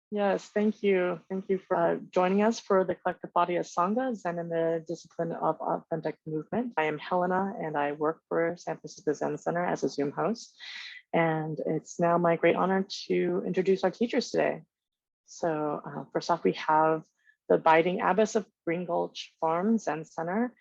Yes, thank you. Thank you for joining us for the collective body of Sangha, Zen in the discipline of authentic movement. I am Helena and I work for San Francisco Zen Center as a Zoom host. And it's now my great honor to introduce our teachers today. So first off, we have the abiding Abbess of Green Gulch Farm Zen Center,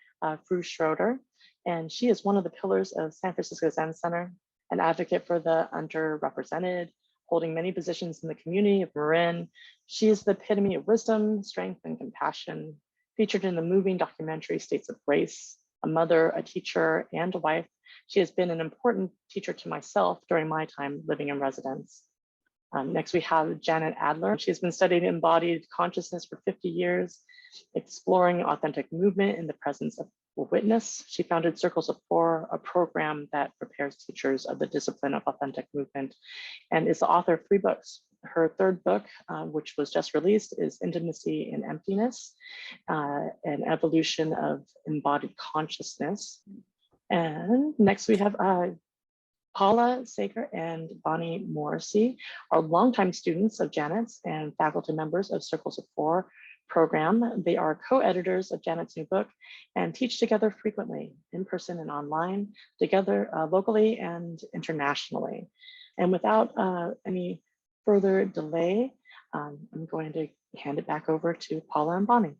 Fru Schroeder. And she is one of the pillars of San Francisco Zen Center, an advocate for the underrepresented, holding many positions in the community of Marin. She is the epitome of wisdom, strength, and compassion, featured in the moving documentary States of Grace. A mother, a teacher, and a wife, she has been an important teacher to myself during my time living in residence. Next, we have Janet Adler. She's been studying embodied consciousness for 50 years, exploring authentic movement in the presence of witness. She founded Circles of Four, a program that prepares teachers of the discipline of authentic movement, and is the author of 3 books. Her third book, which was just released, is Intimacy in Emptiness, an evolution of embodied consciousness. And next we have Paula Sager and Bonnie Morrissey are longtime students of Janet's and faculty members of Circles of Four program. They are co-editors of Janet's new book and teach together frequently, in person and online, together locally and internationally. And without any further delay, I'm going to hand it back over to Paula and Bonnie.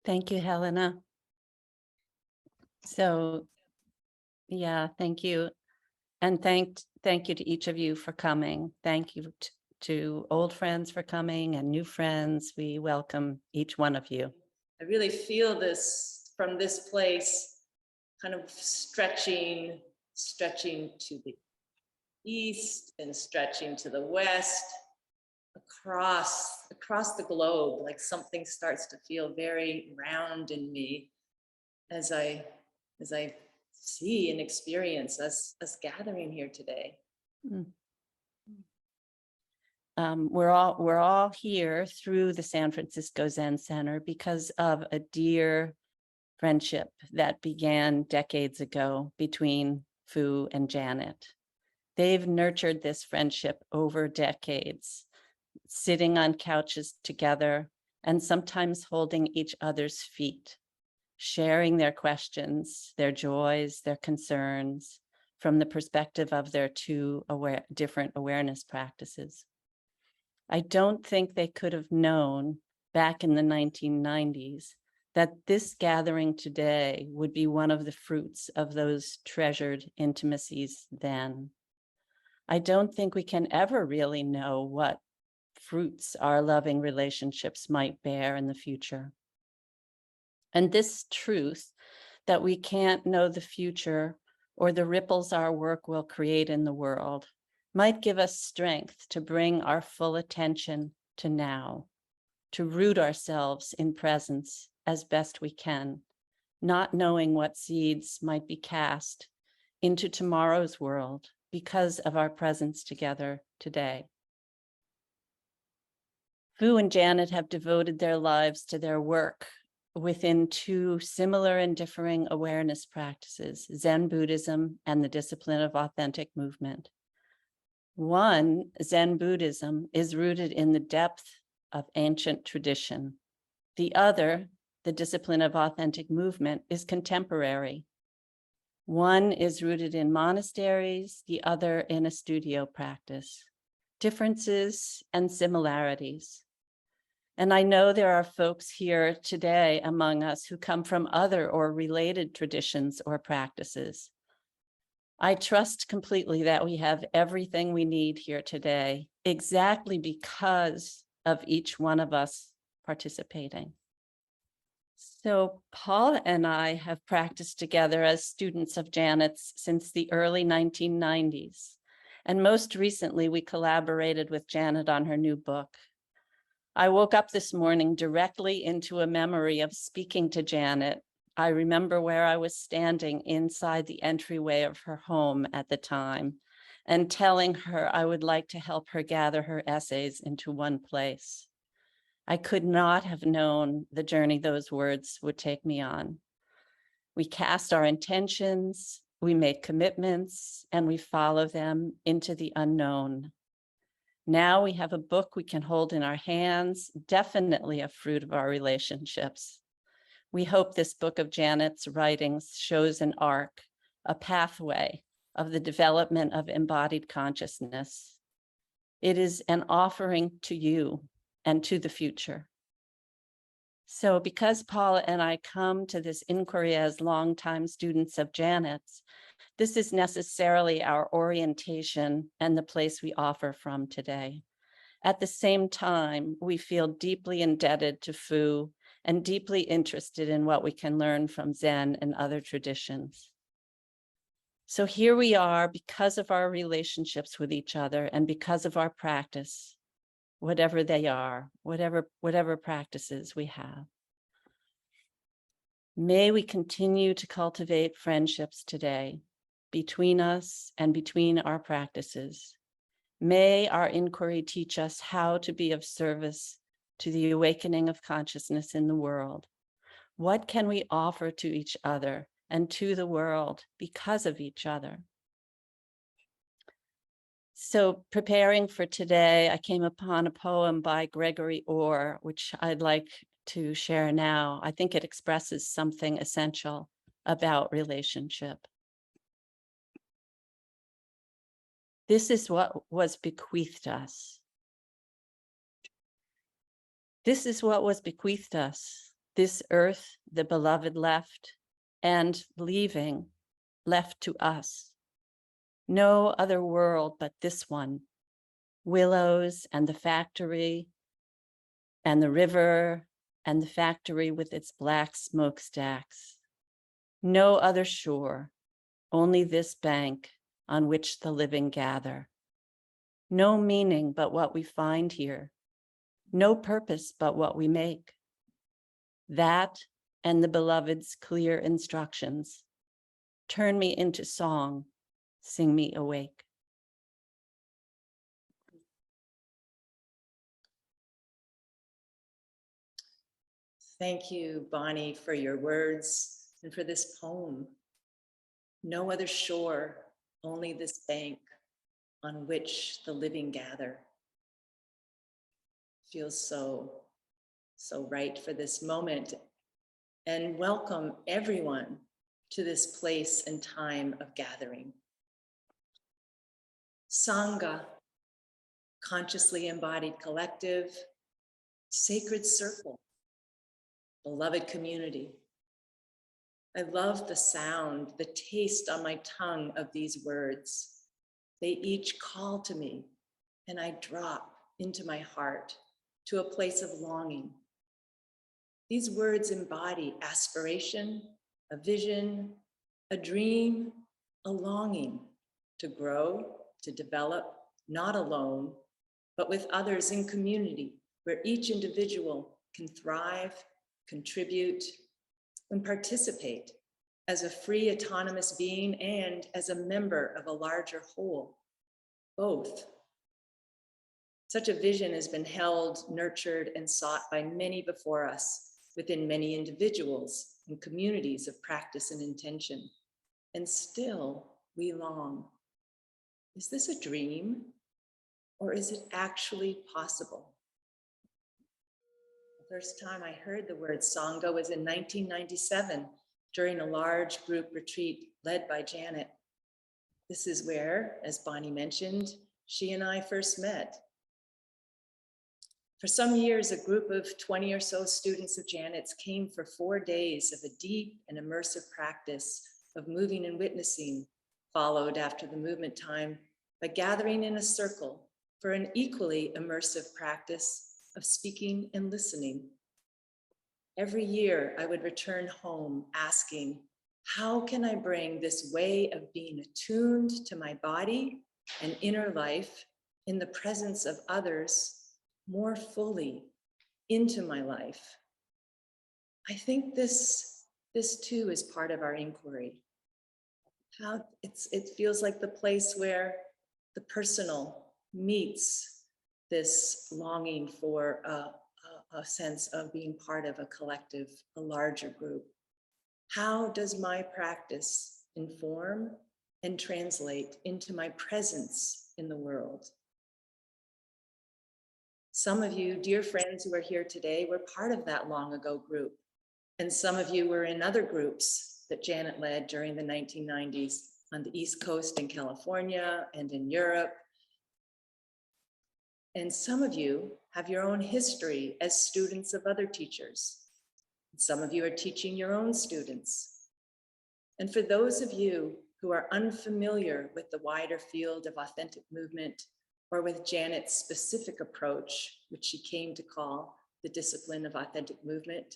Thank you, Helena. So, yeah, thank you. And thank you to each of you for coming. Thank you to old friends for coming and new friends. We welcome each one of you. I really feel this from this place, kind of stretching to the east and stretching to the west, across the globe, like something starts to feel very round in me as I see and experience us gathering here today. We're all here through the San Francisco Zen Center because of a dear friendship that began decades ago between Fu and Janet. They've nurtured this friendship over decades, sitting on couches together and sometimes holding each other's feet, sharing their questions, their joys, their concerns from the perspective of their 2 different awareness practices. I don't think they could have known back in the 1990s that this gathering today would be one of the fruits of those treasured intimacies then. I don't think we can ever really know what fruits our loving relationships might bear in the future. And this truth that we can't know the future or the ripples our work will create in the world might give us strength to bring our full attention to now, to root ourselves in presence as best we can, not knowing what seeds might be cast into tomorrow's world because of our presence together today. Fu and Janet have devoted their lives to their work within 2 similar and differing awareness practices, Zen Buddhism and the discipline of authentic movement. One, Zen Buddhism, is rooted in the depth of ancient tradition. The other, the discipline of authentic movement, is contemporary. One is rooted in monasteries, the other in a studio practice. Differences and similarities. And I know there are folks here today among us who come from other or related traditions or practices. I trust completely that we have everything we need here today, exactly because of each one of us participating. So Paula and I have practiced together as students of Janet's since the early 1990s. And most recently, we collaborated with Janet on her new book. I woke up this morning directly into a memory of speaking to Janet. I remember where I was standing inside the entryway of her home at the time and telling her I would like to help her gather her essays into one place. I could not have known the journey those words would take me on. We cast our intentions, we make commitments, and we follow them into the unknown. Now we have a book we can hold in our hands, definitely a fruit of our relationships. We hope this book of Janet's writings shows an arc, a pathway of the development of embodied consciousness. It is an offering to you and to the future. So because Paula and I come to this inquiry as longtime students of Janet's, this is necessarily our orientation and the place we offer from today. At the same time, we feel deeply indebted to Fu and deeply interested in what we can learn from Zen and other traditions. So here we are because of our relationships with each other and because of our practice, whatever they are, whatever practices we have. May we continue to cultivate friendships today between us and between our practices. May our inquiry teach us how to be of service to the awakening of consciousness in the world. What can we offer to each other and to the world because of each other? So preparing for today, I came upon a poem by Gregory Orr, which I'd like to share now. I think it expresses something essential about relationship. This is what was bequeathed us. This is what was bequeathed us. This earth the beloved left, and leaving, left to us. No other world but this one. Willows and the factory, and the river, and the factory with its black smokestacks. No other shore, only this bank on which the living gather. No meaning but what we find here. No purpose but what we make. That and the beloved's clear instructions. Turn me into song, sing me awake. Thank you, Bonnie, for your words and for this poem. No other shore, only this bank on which the living gather. Feels so right for this moment. And welcome everyone to this place and time of gathering. Sangha, consciously embodied collective, sacred circle, beloved community. I love the sound, the taste on my tongue of these words. They each call to me, and I drop into my heart to a place of longing. These words embody aspiration, a vision, a dream, a longing to grow, to develop, not alone, but with others in community, where each individual can thrive, contribute, and participate as a free, autonomous being and as a member of a larger whole, both. Such a vision has been held, nurtured, and sought by many before us, within many individuals and communities of practice and intention. And still we long. Is this a dream, or is it actually possible? The first time I heard the word Sangha was in 1997 during a large group retreat led by Janet. This is where, as Bonnie mentioned, she and I first met. For some years, a group of 20 or so students of Janet's came for 4 days of a deep and immersive practice of moving and witnessing, followed after the movement time by gathering in a circle for an equally immersive practice of speaking and listening. Every year, I would return home asking, how can I bring this way of being attuned to my body and inner life in the presence of others more fully into my life? I think this too is part of our inquiry. How it feels like the place where the personal meets this longing for a sense of being part of a collective, a larger group. How does my practice inform and translate into my presence in the world? Some of you, dear friends who are here today, were part of that long ago group. And some of you were in other groups that Janet led during the 1990s on the East Coast in California and in Europe. And some of you have your own history as students of other teachers. Some of you are teaching your own students. And for those of you who are unfamiliar with the wider field of authentic movement or with Janet's specific approach, which she came to call the discipline of authentic movement,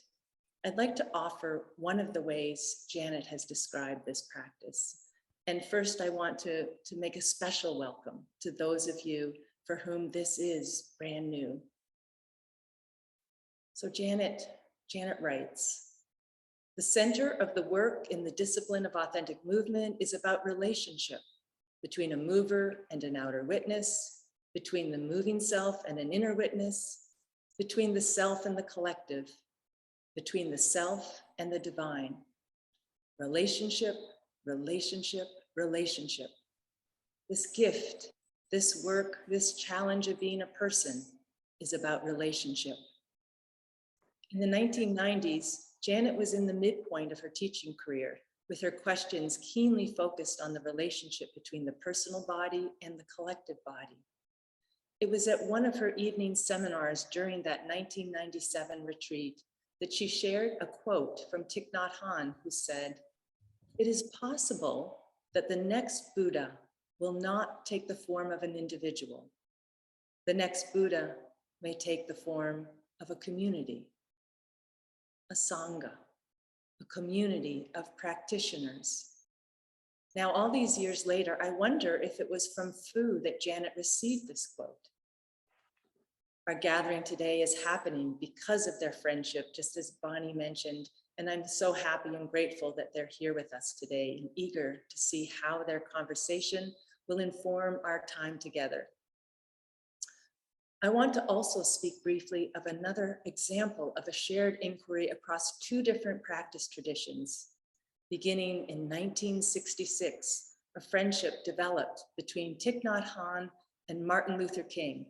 I'd like to offer one of the ways Janet has described this practice. And first, I want to make a special welcome to those of you for whom this is brand new. So Janet writes, the center of the work in the discipline of authentic movement is about relationship between a mover and an outer witness, between the moving self and an inner witness, between the self and the collective, between the self and the divine. Relationship, relationship, relationship. This gift, this work, this challenge of being a person is about relationship. In the 1990s, Janet was in the midpoint of her teaching career, with her questions keenly focused on the relationship between the personal body and the collective body. It was at one of her evening seminars during that 1997 retreat that she shared a quote from Thich Nhat Hanh, who said, "It is possible that the next Buddha will not take the form of an individual. The next Buddha may take the form of a community, a Sangha, a community of practitioners." Now, all these years later, I wonder if it was from Fu that Janet received this quote. Our gathering today is happening because of their friendship, just as Bonnie mentioned, and I'm so happy and grateful that they're here with us today and eager to see how their conversation will inform our time together. I want to also speak briefly of another example of a shared inquiry across two different practice traditions. Beginning in 1966, a friendship developed between Thich Nhat Hanh and Martin Luther King.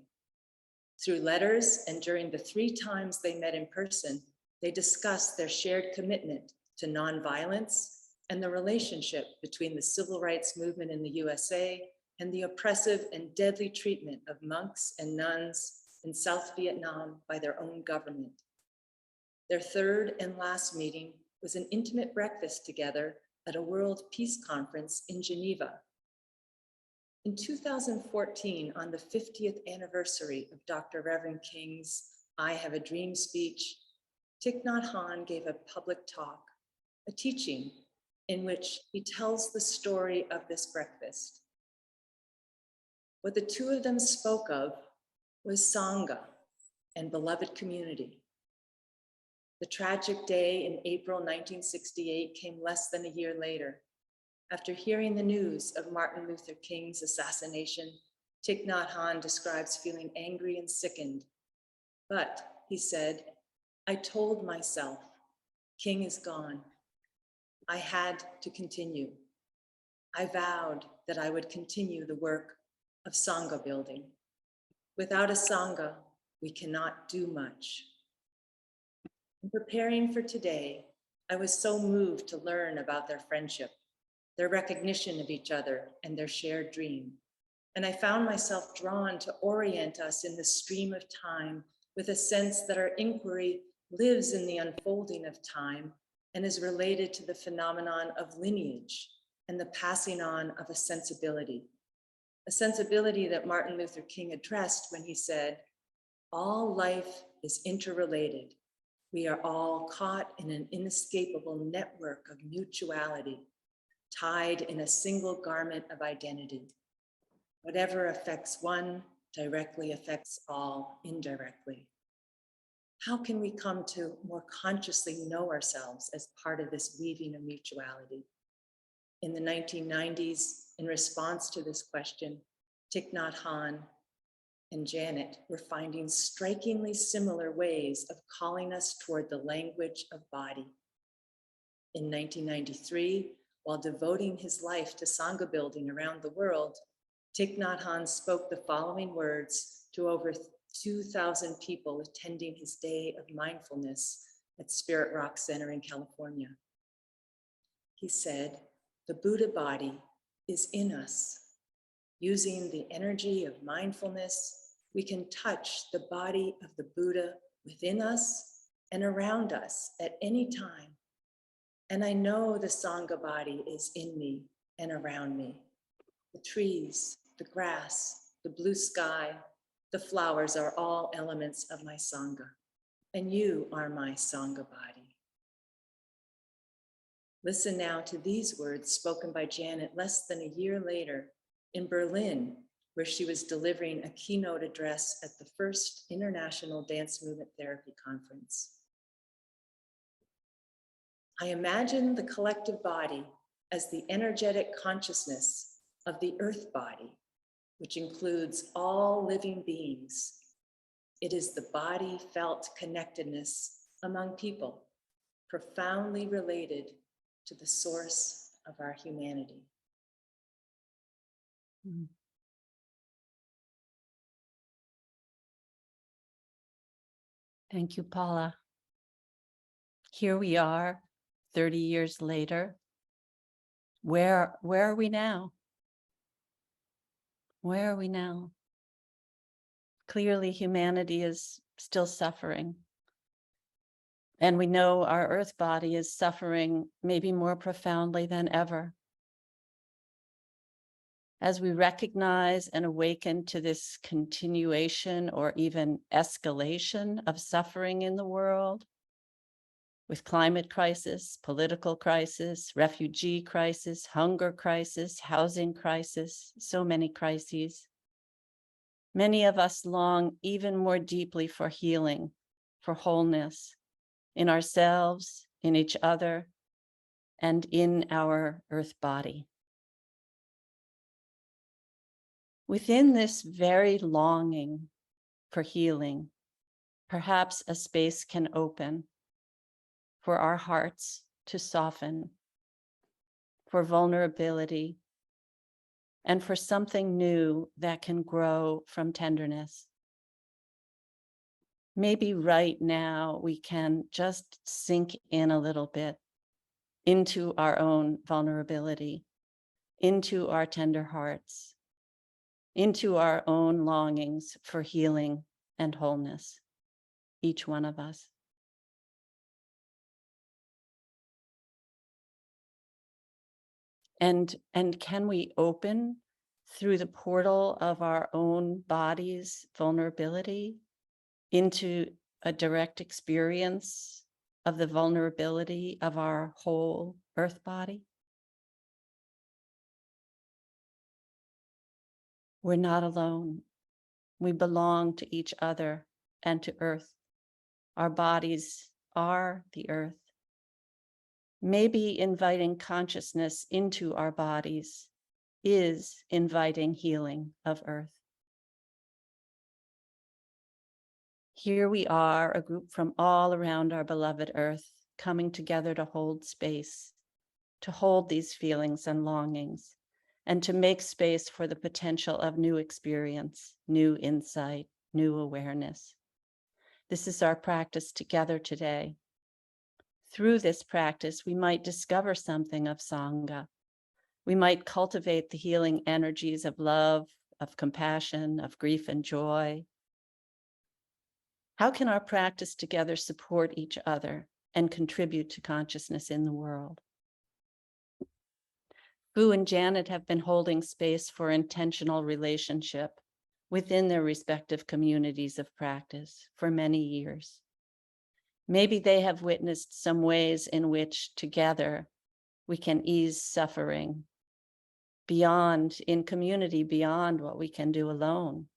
Through letters and during the 3 times they met in person, they discussed their shared commitment to nonviolence and the relationship between the civil rights movement in the USA and the oppressive and deadly treatment of monks and nuns in South Vietnam by their own government. Their third and last meeting was an intimate breakfast together at a World Peace Conference in Geneva. In 2014, on the 50th anniversary of Dr. Reverend King's I Have a Dream speech, Thich Nhat Hanh gave a public talk, a teaching in which he tells the story of this breakfast. What the two of them spoke of was Sangha and beloved community. The tragic day in April 1968 came less than a year later. After hearing the news of Martin Luther King's assassination, Thich Nhat Hanh describes feeling angry and sickened. But, he said, I told myself, King is gone. I had to continue. I vowed that I would continue the work of Sangha building. Without a Sangha, we cannot do much. In preparing for today, I was so moved to learn about their friendship, their recognition of each other, and their shared dream. And I found myself drawn to orient us in the stream of time with a sense that our inquiry lives in the unfolding of time and is related to the phenomenon of lineage and the passing on of a sensibility that Martin Luther King addressed when he said, all life is interrelated. We are all caught in an inescapable network of mutuality, tied in a single garment of identity. Whatever affects one directly affects all indirectly. How can we come to more consciously know ourselves as part of this weaving of mutuality? In the 1990s, in response to this question, Thich Nhat Hanh and Janet were finding strikingly similar ways of calling us toward the language of body. In 1993, while devoting his life to Sangha building around the world, Thich Nhat Hanh spoke the following words to over 2,000 people attending his day of mindfulness at Spirit Rock Center in California. He said, "The Buddha body is in us. Using the energy of mindfulness, we can touch the body of the Buddha within us and around us at any time. And I know the Sangha body is in me and around me. The trees, the grass, the blue sky, the flowers are all elements of my Sangha, and you are my Sangha body." Listen now to these words spoken by Janet less than a year later in Berlin, where she was delivering a keynote address at the first International Dance Movement Therapy Conference. "I imagine the collective body as the energetic consciousness of the earth body, which includes all living beings. It is the body felt connectedness among people, profoundly related to the source of our humanity." Thank you, Paula. Here we are, 30 years later. Where are we now? Where are we now? Clearly, humanity is still suffering. And we know our earth body is suffering maybe more profoundly than ever. As we recognize and awaken to this continuation or even escalation of suffering in the world, with climate crisis, political crisis, refugee crisis, hunger crisis, housing crisis, so many crises, many of us long even more deeply for healing, for wholeness in ourselves, in each other, and in our earth body. Within this very longing for healing, perhaps a space can open for our hearts to soften, for vulnerability, and for something new that can grow from tenderness. Maybe right now we can just sink in a little bit into our own vulnerability, into our tender hearts, into our own longings for healing and wholeness, each one of us. And can we open through the portal of our own body's vulnerability into a direct experience of the vulnerability of our whole earth body? We're not alone. We belong to each other and to earth. Our bodies are the earth. Maybe inviting consciousness into our bodies is inviting healing of earth. Here we are, a group from all around our beloved earth, coming together to hold space, to hold these feelings and longings, and to make space for the potential of new experience, new insight, new awareness. This is our practice together today. Through this practice, we might discover something of Sangha. We might cultivate the healing energies of love, of compassion, of grief and joy. How can our practice together support each other and contribute to consciousness in the world? Fu and Janet have been holding space for intentional relationship within their respective communities of practice for many years. Maybe they have witnessed some ways in which together we can ease suffering in community beyond what we can do alone.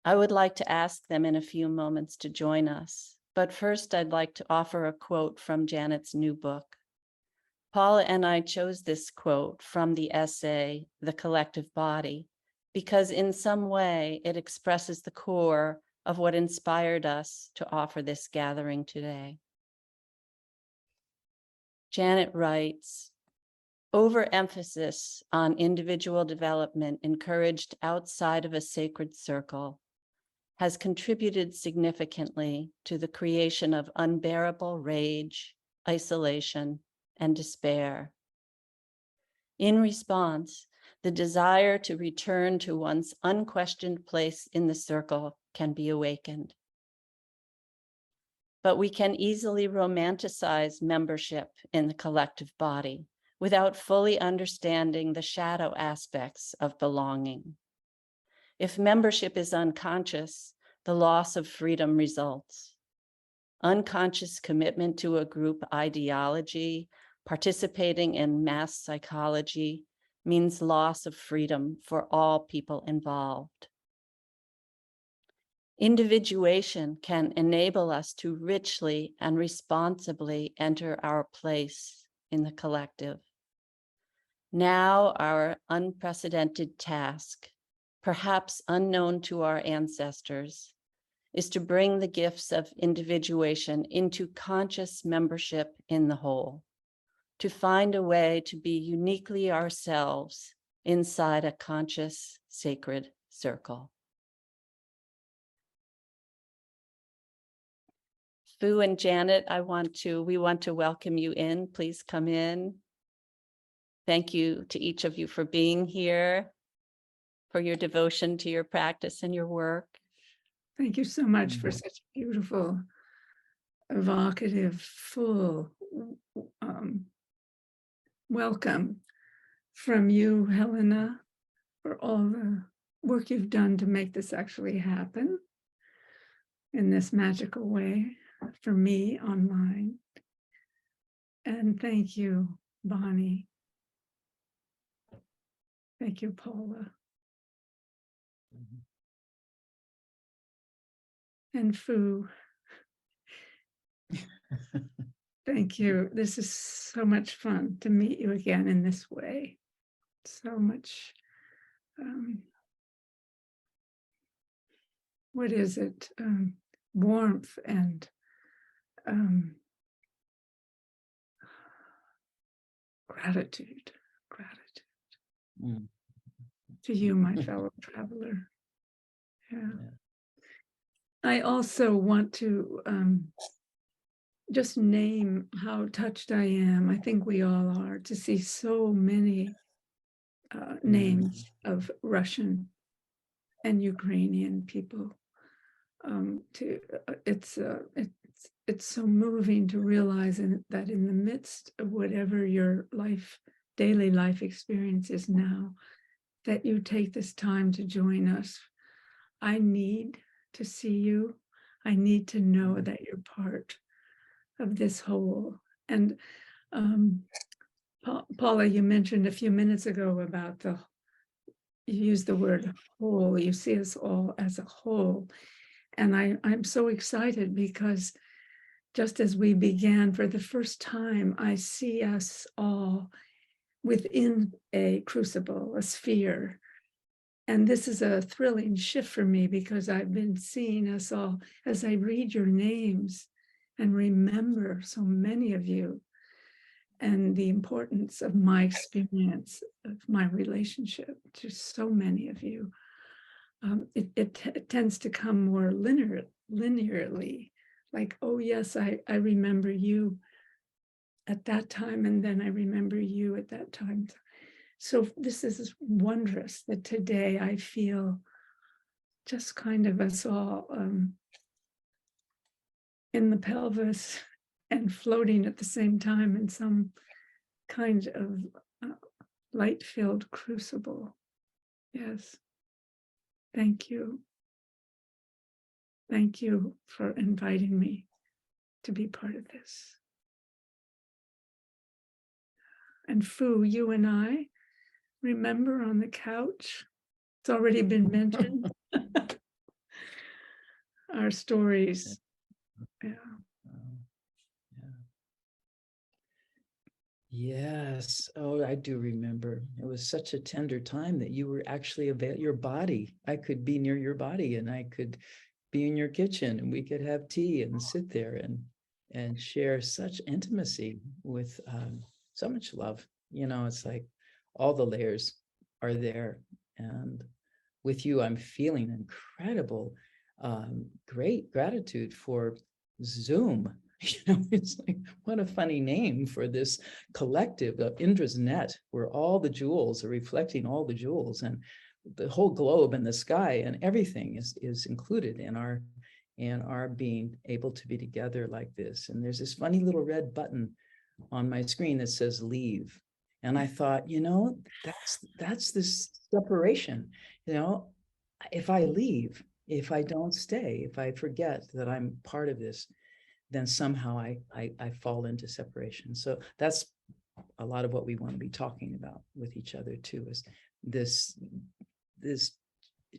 I would like to ask them in a few moments to join us, but first I'd like to offer a quote from Janet's new book. Paula and I chose this quote from the essay, The Collective Body, because in some way it expresses the core of what inspired us to offer this gathering today. Janet writes, overemphasis on individual development encouraged outside of a sacred circle has contributed significantly to the creation of unbearable rage, isolation, and despair. In response, the desire to return to one's unquestioned place in the circle can be awakened. But we can easily romanticize membership in the collective body without fully understanding the shadow aspects of belonging. If membership is unconscious, the loss of freedom results. Unconscious commitment to a group ideology, participating in mass psychology, means loss of freedom for all people involved. Individuation can enable us to richly and responsibly enter our place in the collective. Now our unprecedented task, perhaps unknown to our ancestors, is to bring the gifts of individuation into conscious membership in the whole, to find a way to be uniquely ourselves inside a conscious, sacred circle. Fu and Janet, we want to welcome you in. Please come in. Thank you to each of you for being here, for your devotion to your practice and your work. Thank you so much for such a beautiful, evocative, full welcome from you, Helena, for all the work you've done to make this actually happen in this magical way for me online. And thank you, Bonnie. Thank you, Paula. And Fu. Thank you. This is so much fun to meet you again in this way. So much, what is it? Warmth and gratitude. To you, my fellow traveler. Yeah. I also want to just name how touched I am. I think we all are, to see so many names of Russian and Ukrainian people. It's so moving to realize that in the midst of whatever your daily life experience is now, that you take this time to join us. I need to see you. I need to know that you're part of this whole. And Paula, you mentioned a few minutes ago about you used the word whole. You see us all as a whole. And I'm so excited because just as we began, for the first time, I see us all within a crucible, a sphere. And this is a thrilling shift for me because I've been seeing us all as I read your names and remember so many of you and the importance of my experience, of my relationship to so many of you. It tends to come more linearly, like, oh yes, I remember you at that time, and then I remember you at that time. So this is wondrous that today I feel just kind of us all in the pelvis and floating at the same time in some kind of light-filled crucible. Yes. Thank you. Thank you for inviting me to be part of this. And Fu, you and I, remember on the couch, it's already been mentioned, our stories. Yeah. Yes. Oh, I do remember. It was such a tender time that you were actually your body. I could be near your body and I could be in your kitchen and we could have tea and sit there and share such intimacy with so much love. You know, it's like all the layers are there. And with you, I'm feeling incredible great gratitude for Zoom. It's like, what a funny name for this collective of Indra's net, where all the jewels are reflecting all the jewels, and the whole globe and the sky and everything is included in our being able to be together like this. And there's this funny little red button on my screen that says leave. And I thought, that's this separation. If I leave, if I don't stay, if I forget that I'm part of this, then somehow I fall into separation. So that's a lot of what we want to be talking about with each other too, is this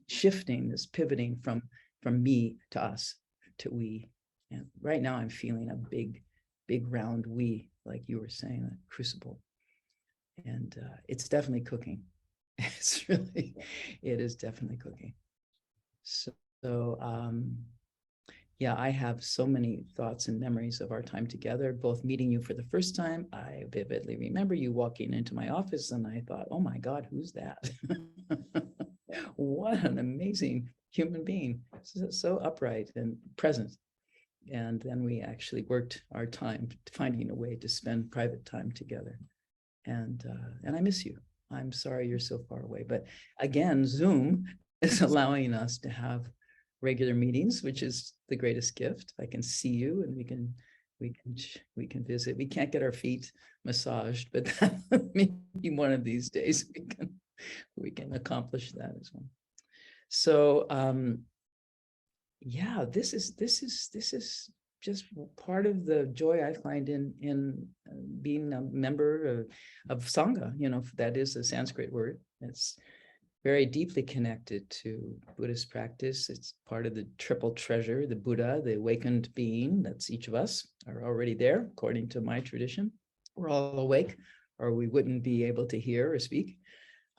shifting, this pivoting from me to us to we. And right now I'm feeling a big round we, like you were saying, a crucible. And it's definitely cooking. It is definitely cooking. So yeah, I have so many thoughts and memories of our time together, both meeting you for the first time. I vividly remember you walking into my office and I thought, oh my God, who's that? What an amazing human being. So upright and present. And then we actually worked our time finding a way to spend private time together. And I miss you. I'm sorry you're so far away. But again, Zoom is allowing us to have regular meetings, which is the greatest gift. I can see you and we can visit. We can't get our feet massaged, but maybe one of these days we can accomplish that as well. So yeah, this is just part of the joy I find in being a member of Sangha. That is a Sanskrit word. It's very deeply connected to Buddhist practice. It's part of the triple treasure, the Buddha, the awakened being. That's each of us are already there, according to my tradition. We're all awake, or we wouldn't be able to hear or speak.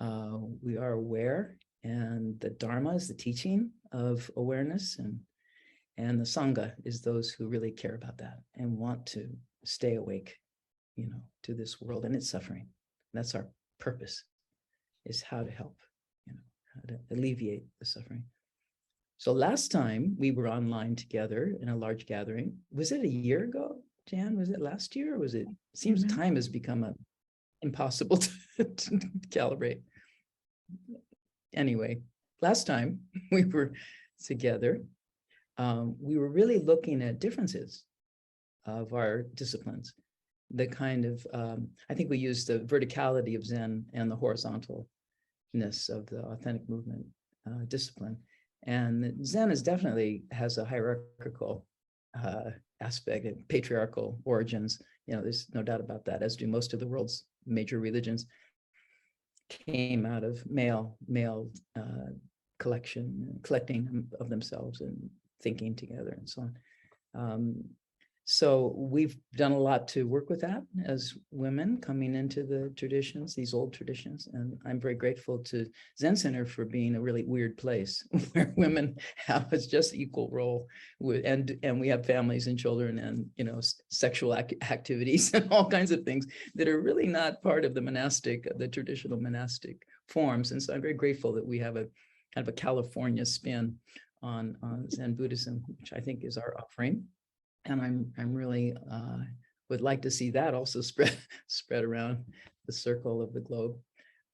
We are aware, and the Dharma is the teaching of awareness, and the Sangha is those who really care about that and want to stay awake, to this world and its suffering. That's our purpose, is how to help. How to alleviate the suffering. So last time we were online together in a large gathering, was it a year ago, Jan? Was it last year, or was it? Seems time has become impossible to calibrate. Anyway, last time we were together, we were really looking at differences of our disciplines. The kind of, I think we used the verticality of Zen and the horizontal of the authentic movement discipline. And Zen definitely has a hierarchical aspect and patriarchal origins. There's no doubt about that, as do most of the world's major religions. Came out of male collecting of themselves and thinking together and so on. So we've done a lot to work with that as women coming into the traditions, these old traditions. And I'm very grateful to Zen Center for being a really weird place where women have a just equal role and we have families and children and, sexual activities and all kinds of things that are really not part of the traditional monastic forms. And so I'm very grateful that we have a kind of a California spin on Zen Buddhism, which I think is our offering. And I'm really would like to see that also spread around the circle of the globe.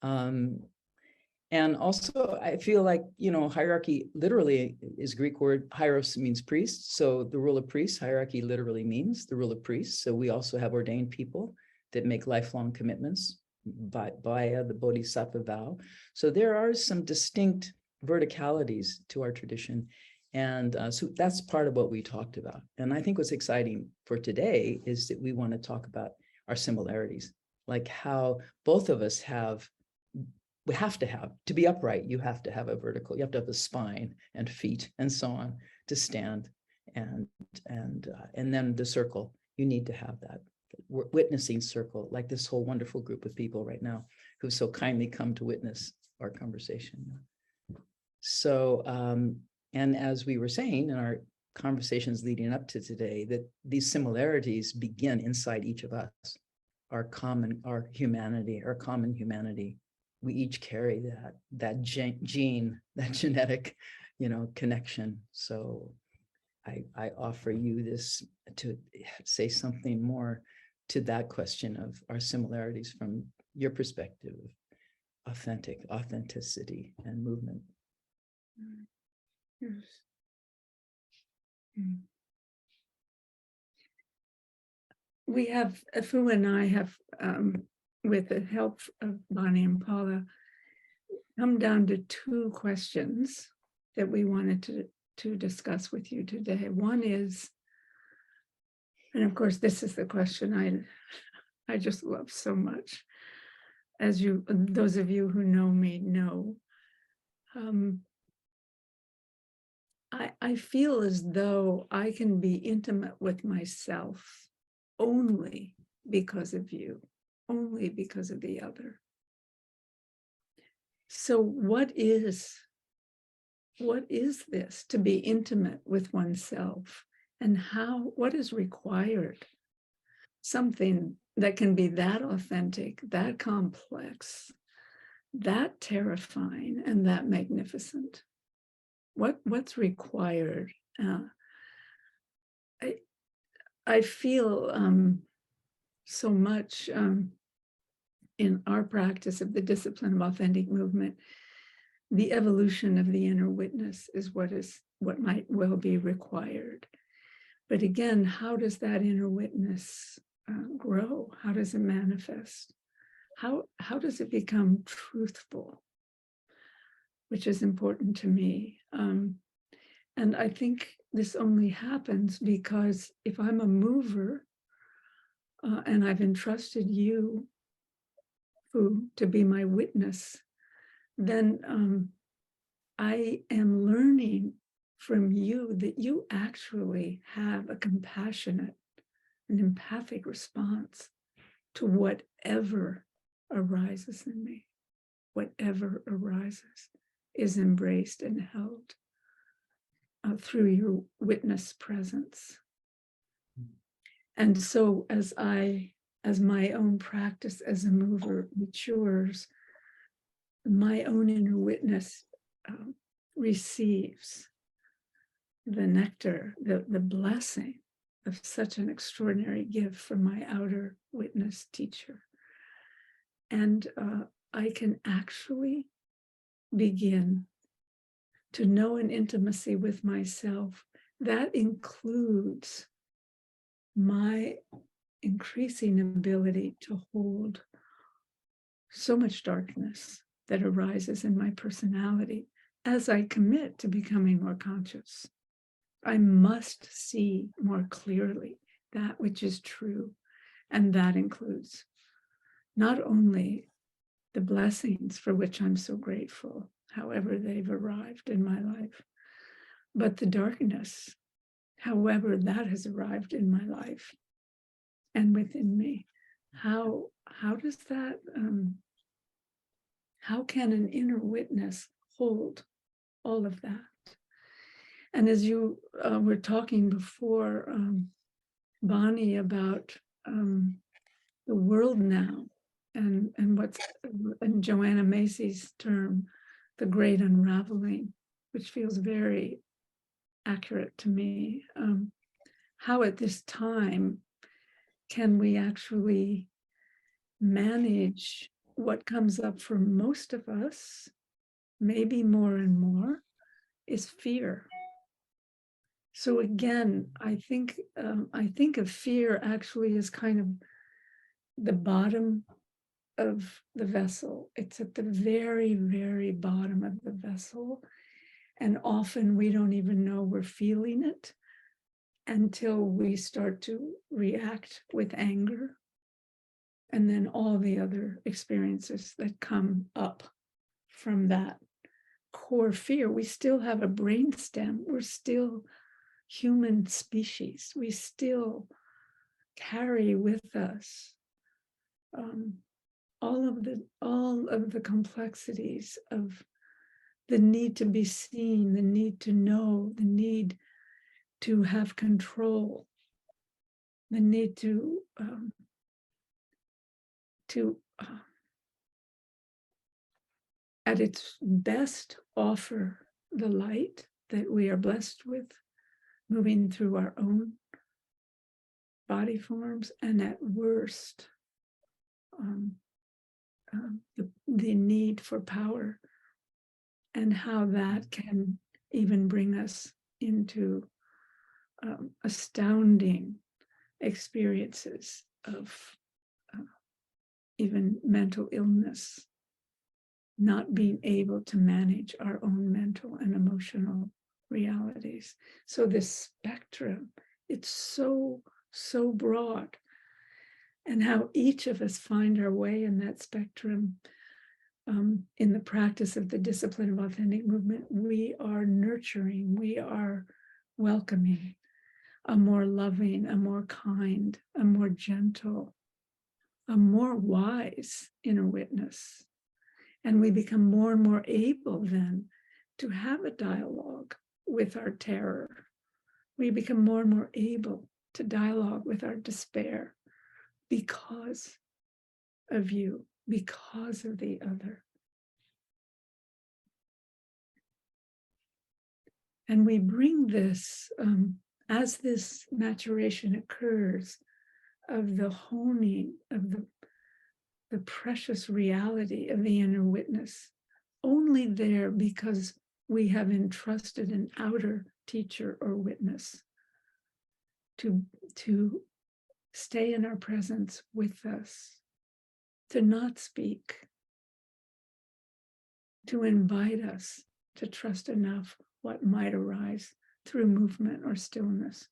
And also I feel like, hierarchy literally is Greek word, hieros means priest. So the rule of priests, hierarchy literally means the rule of priests. So we also have ordained people that make lifelong commitments via the Bodhisattva vow. So there are some distinct verticalities to our tradition. And so that's part of what we talked about. And I think what's exciting for today is that we want to talk about our similarities, like how both of us we have to have, to be upright, you have to have a vertical, you have to have a spine and feet and so on to stand. And then the circle, you need to have that witnessing circle, like this whole wonderful group of people right now who so kindly come to witness our conversation. So, and as we were saying in our conversations leading up to today, that these similarities begin inside each of us, our common humanity. We each carry that gene, that genetic connection. So I offer you this to say something more to that question of our similarities from your perspective of authenticity and movement. Yes. Mm. We have, Fu and I have, with the help of Bonnie and Paula, come down to 2 questions that we wanted to discuss with you today. One is, and of course, this is the question I just love so much. As those of you who know me know, I feel as though I can be intimate with myself only because of you, only because of the other. So what is this to be intimate with oneself, and what is required? Something that can be that authentic, that complex, that terrifying, and that magnificent. What's required? I feel so much in our practice of the discipline of authentic movement, the evolution of the inner witness is what might well be required. But again, how does that inner witness grow? How does it manifest? How does it become truthful? Which is important to me. And I think this only happens because if I'm a mover and I've entrusted you, Fu, to be my witness, then I am learning from you that you actually have a compassionate and empathic response to whatever arises in me. Whatever arises is embraced and held through your witness presence. And so as my own practice as a mover matures, my own inner witness receives the nectar, the blessing of such an extraordinary gift from my outer witness teacher. And I can actually begin to know an intimacy with myself that includes my increasing ability to hold so much darkness that arises in my personality as I commit to becoming more conscious. I must see more clearly that which is true, and that includes not only the blessings for which I'm so grateful, however they've arrived in my life, but the darkness, however that has arrived in my life and within me. How does that, how can an inner witness hold all of that? And as you were talking before, Bonnie, about the world now, and what's in Joanna Macy's term, the great unraveling, which feels very accurate to me. How at this time can we actually manage what comes up for most of us, maybe more and more, is fear. So again, I think of fear actually as kind of the bottom of the vessel. It's at the very, very bottom of the vessel. And often we don't even know we're feeling it until we start to react with anger. And then all the other experiences that come up from that core fear. We still have a brainstem. We're still human species. We still carry with us all of the complexities of the need to be seen, the need to know, the need to have control, the need to at its best offer the light, that we are blessed with, moving through our own body forms, and at worst, the need for power, and how that can even bring us into astounding experiences of even mental illness, not being able to manage our own mental and emotional realities. So this spectrum, it's so broad, and how each of us find our way in that spectrum. In the practice of the discipline of authentic movement, we are nurturing, we are welcoming a more loving, a more kind, a more gentle, a more wise inner witness. And we become more and more able then to have a dialogue with our terror. We become more and more able to dialogue with our despair because of you, because of the other. And we bring this, as this maturation occurs, of the honing of the precious reality of the inner witness, only there because we have entrusted an outer teacher or witness to stay in our presence with us, to not speak, to invite us to trust enough what might arise through movement or stillness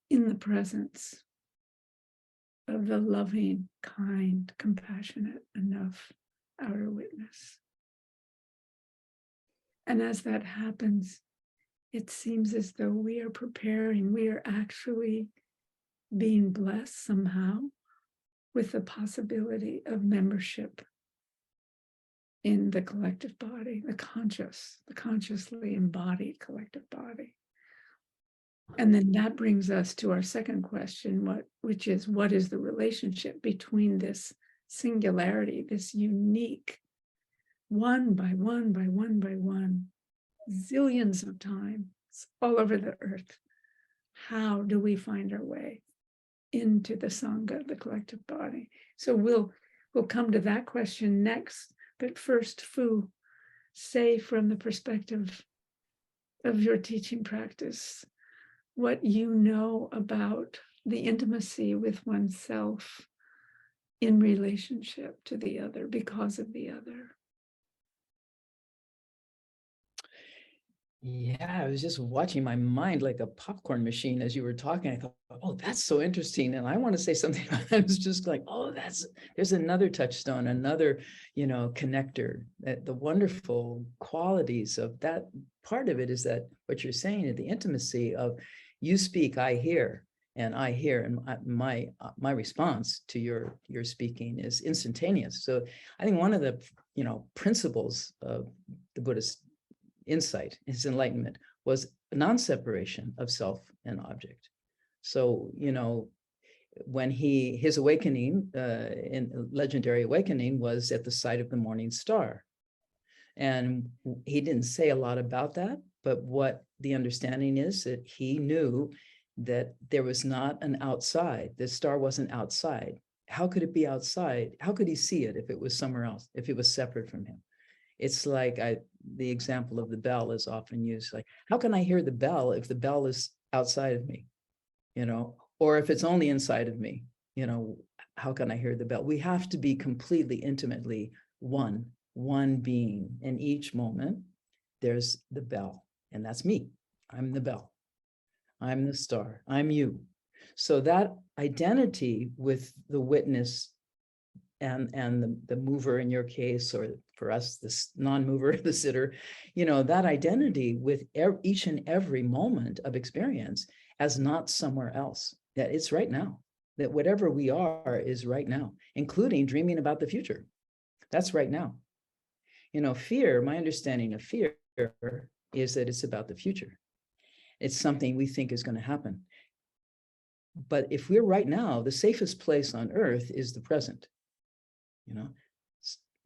in the presence of the loving, kind, compassionate enough outer witness. And as that happens, it seems as though we are preparing, we are actually being blessed somehow with the possibility of membership in the collective body, the consciously embodied collective body. And then that brings us to our second question, which is, what is the relationship between this singularity, this unique, one by one by one by one, zillions of times all over the earth? How do we find our way into the Sangha, the collective body? So we'll come to that question next. But first, Fu, say from the perspective of your teaching practice, what you know about the intimacy with oneself in relationship to the other, because of the other. Yeah, I was just watching my mind like a popcorn machine as you were talking. I thought, oh, that's so interesting. And I want to say something. I was just like, oh, there's another touchstone, another, connector. That the wonderful qualities of that part of it is that what you're saying is the intimacy of you speak, I hear, and I hear, and my response to your speaking is instantaneous. So I think one of the, principles of the Buddhist insight, his enlightenment, was non-separation of self and object. So, when his awakening, in legendary awakening, was at the sight of the morning star. And he didn't say a lot about that, but what the understanding is that he knew that there was not an outside. The star wasn't outside. How could it be outside? How could he see it if it was somewhere else, if it was separate from him? It's like the example of the bell is often used. Like, how can I hear the bell if the bell is outside of me? Or if it's only inside of me, how can I hear the bell? We have to be completely, intimately one being. In each moment, there's the bell, and that's me. I'm the bell. I'm the star. I'm you. So that identity with the witness and the mover in your case, or for us, this non-mover, the sitter, that identity with each and every moment of experience as not somewhere else, that it's right now, that whatever we are is right now, including dreaming about the future. That's right now. Fear, my understanding of fear is that it's about the future. It's something we think is going to happen. But if we're right now, the safest place on earth is the present.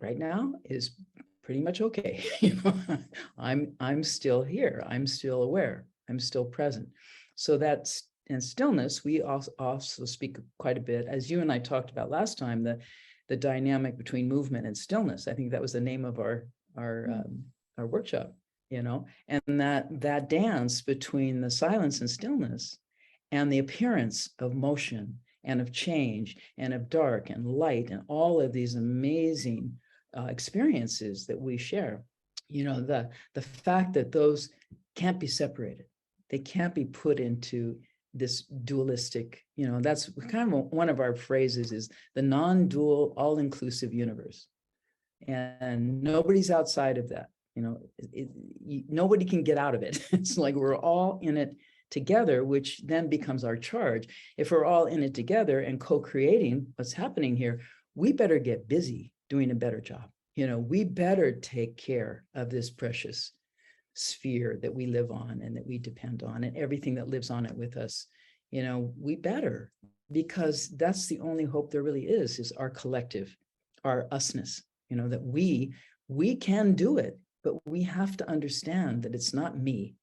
Right now is pretty much okay. You know, I'm still here. I'm still aware. I'm still present. So that's, and stillness, we also speak quite a bit, as you and I talked about last time, the dynamic between movement and stillness. I think that was the name of our workshop, you know, and that dance between the silence and stillness and the appearance of motion and of change and of dark and light and all of these amazing experiences that we share. You know, the fact that those can't be separated. They can't be put into this dualistic, you know, that's kind of one of our phrases is the non-dual, all-inclusive universe. And nobody's outside of that. You know, nobody can get out of it. It's like we're all in it together, which then becomes our charge. If we're all in it together and co-creating what's happening here, we better get busy doing a better job. You know, we better take care of this precious sphere that we live on and that we depend on, and everything that lives on it with us. You know, we better, because that's the only hope there really is our collective, our usness. You know, that we can do it, but we have to understand that it's not me.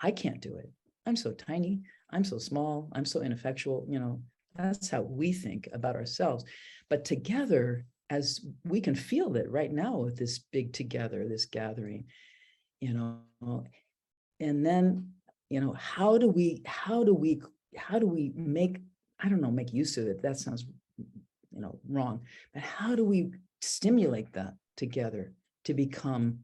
I can't do it. I'm so tiny. I'm so small. I'm so ineffectual. You know, that's how we think about ourselves. But together, as we can feel it right now with this big together, this gathering, you know, and then, you know, how do we make, I don't know, make use of it? That sounds, you know, wrong, but how do we stimulate that together to become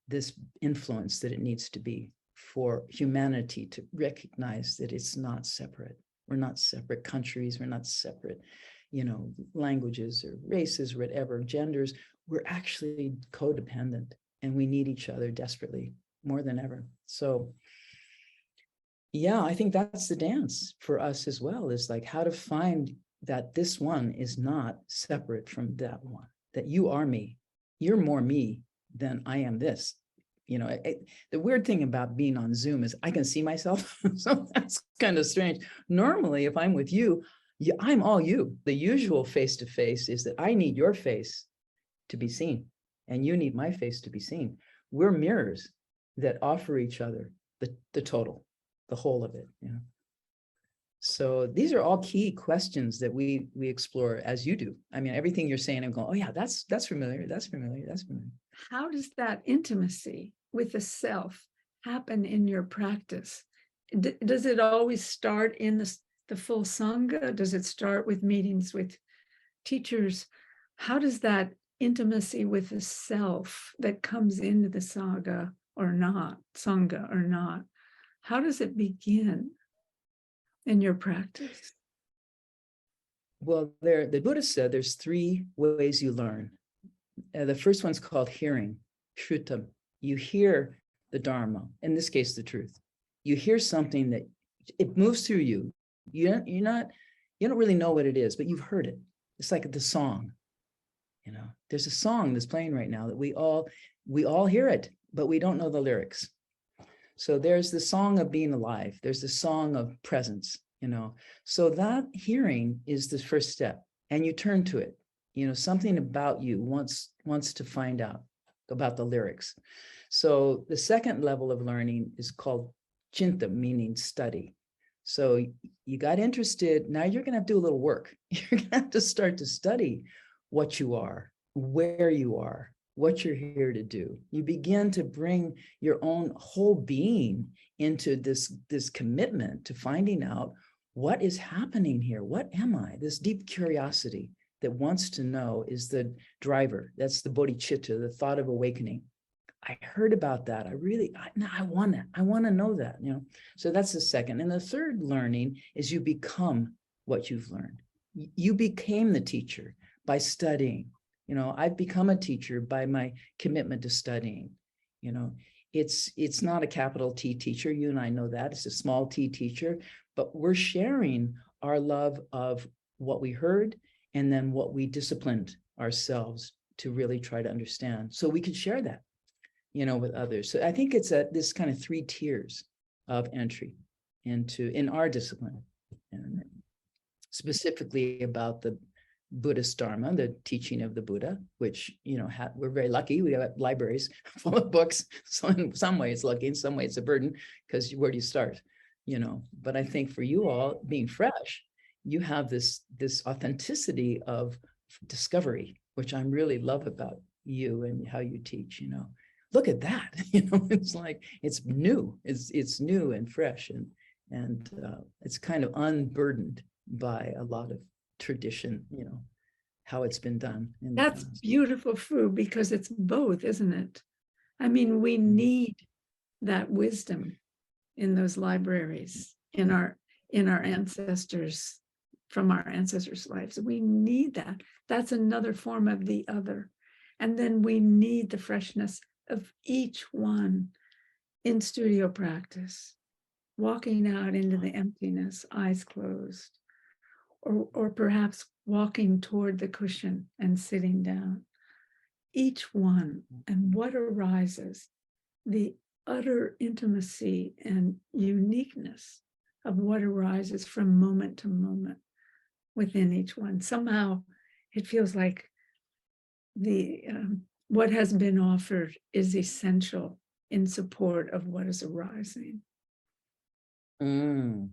this influence that it needs to be for humanity to recognize that it's not separate. We're not separate countries. We're not separate, you know, languages or races, whatever, genders. We're actually codependent and we need each other desperately more than ever. So yeah, I think that's the dance for us as well, is like how to find that this one is not separate from that one, that you are me. You're more me than I am this. You know, the weird thing about being on Zoom is I can see myself. So that's kind of strange. Normally, if I'm with you, I'm all you. The usual face-to-face is that I need your face to be seen and you need my face to be seen. We're mirrors that offer each other the total, the whole of it, you know. So these are all key questions that we explore as you do. I mean, everything you're saying, I'm going, oh yeah, that's familiar, that's familiar, that's familiar. How does that intimacy with the self happen in your practice? Does it always start in the full Sangha? Does it start with meetings with teachers? How does that intimacy with the self that comes into the Sangha or not, how does it begin in your practice? Well, the Buddha said there's 3 ways you learn. The first one's called hearing, Shrutam. You hear the Dharma, in this case, the truth. You hear something that it moves through you. You don't really know what it is, but you've heard it. It's like the song. You know, there's a song that's playing right now that we all hear it, but we don't know the lyrics. So there's the song of being alive. There's the song of presence, you know. So that hearing is the first step, and you turn to it. You know, something about you wants to find out about the lyrics. So the second level of learning is called Chinta, meaning study. So you got interested, now you're going to have to do a little work. You're going to have to start to study what you are, where you are, what you're here to do. You begin to bring your own whole being into this commitment to finding out what is happening here. What am I? This deep curiosity that wants to know is the driver. That's the bodhicitta, the thought of awakening. I heard about that. I want to know that, you know. So that's the second. And the third learning is you become what you've learned. You became the teacher by studying. You know, I've become a teacher by my commitment to studying. You know, it's not a capital T teacher. You and I know that. It's a small T teacher, but we're sharing our love of what we heard and then what we disciplined ourselves to really try to understand. So we could share that, you know, with others. So I think it's this kind of 3 tiers of entry in our discipline, and specifically about the Buddhist Dharma, the teaching of the Buddha, which, you know, we're very lucky. We have libraries full of books. So in some ways lucky, in some ways a burden, because where do you start? You know, but I think for you all being fresh, you have this authenticity of discovery, which I really love about you and how you teach, you know. Look at that, you know, it's like, it's new, it's new and fresh, and it's kind of unburdened by a lot of tradition, you know, how it's been done. That's beautiful, Fu, because it's both, isn't it? I mean, we need that wisdom in those libraries, in our ancestors, from our ancestors' lives. We need that. That's another form of the other. And then we need the freshness of each one in studio practice, walking out into the emptiness, eyes closed, or perhaps walking toward the cushion and sitting down. Each one, and what arises, the utter intimacy and uniqueness of what arises from moment to moment within each one. Somehow it feels like the what has been offered is essential in support of what is arising. Totally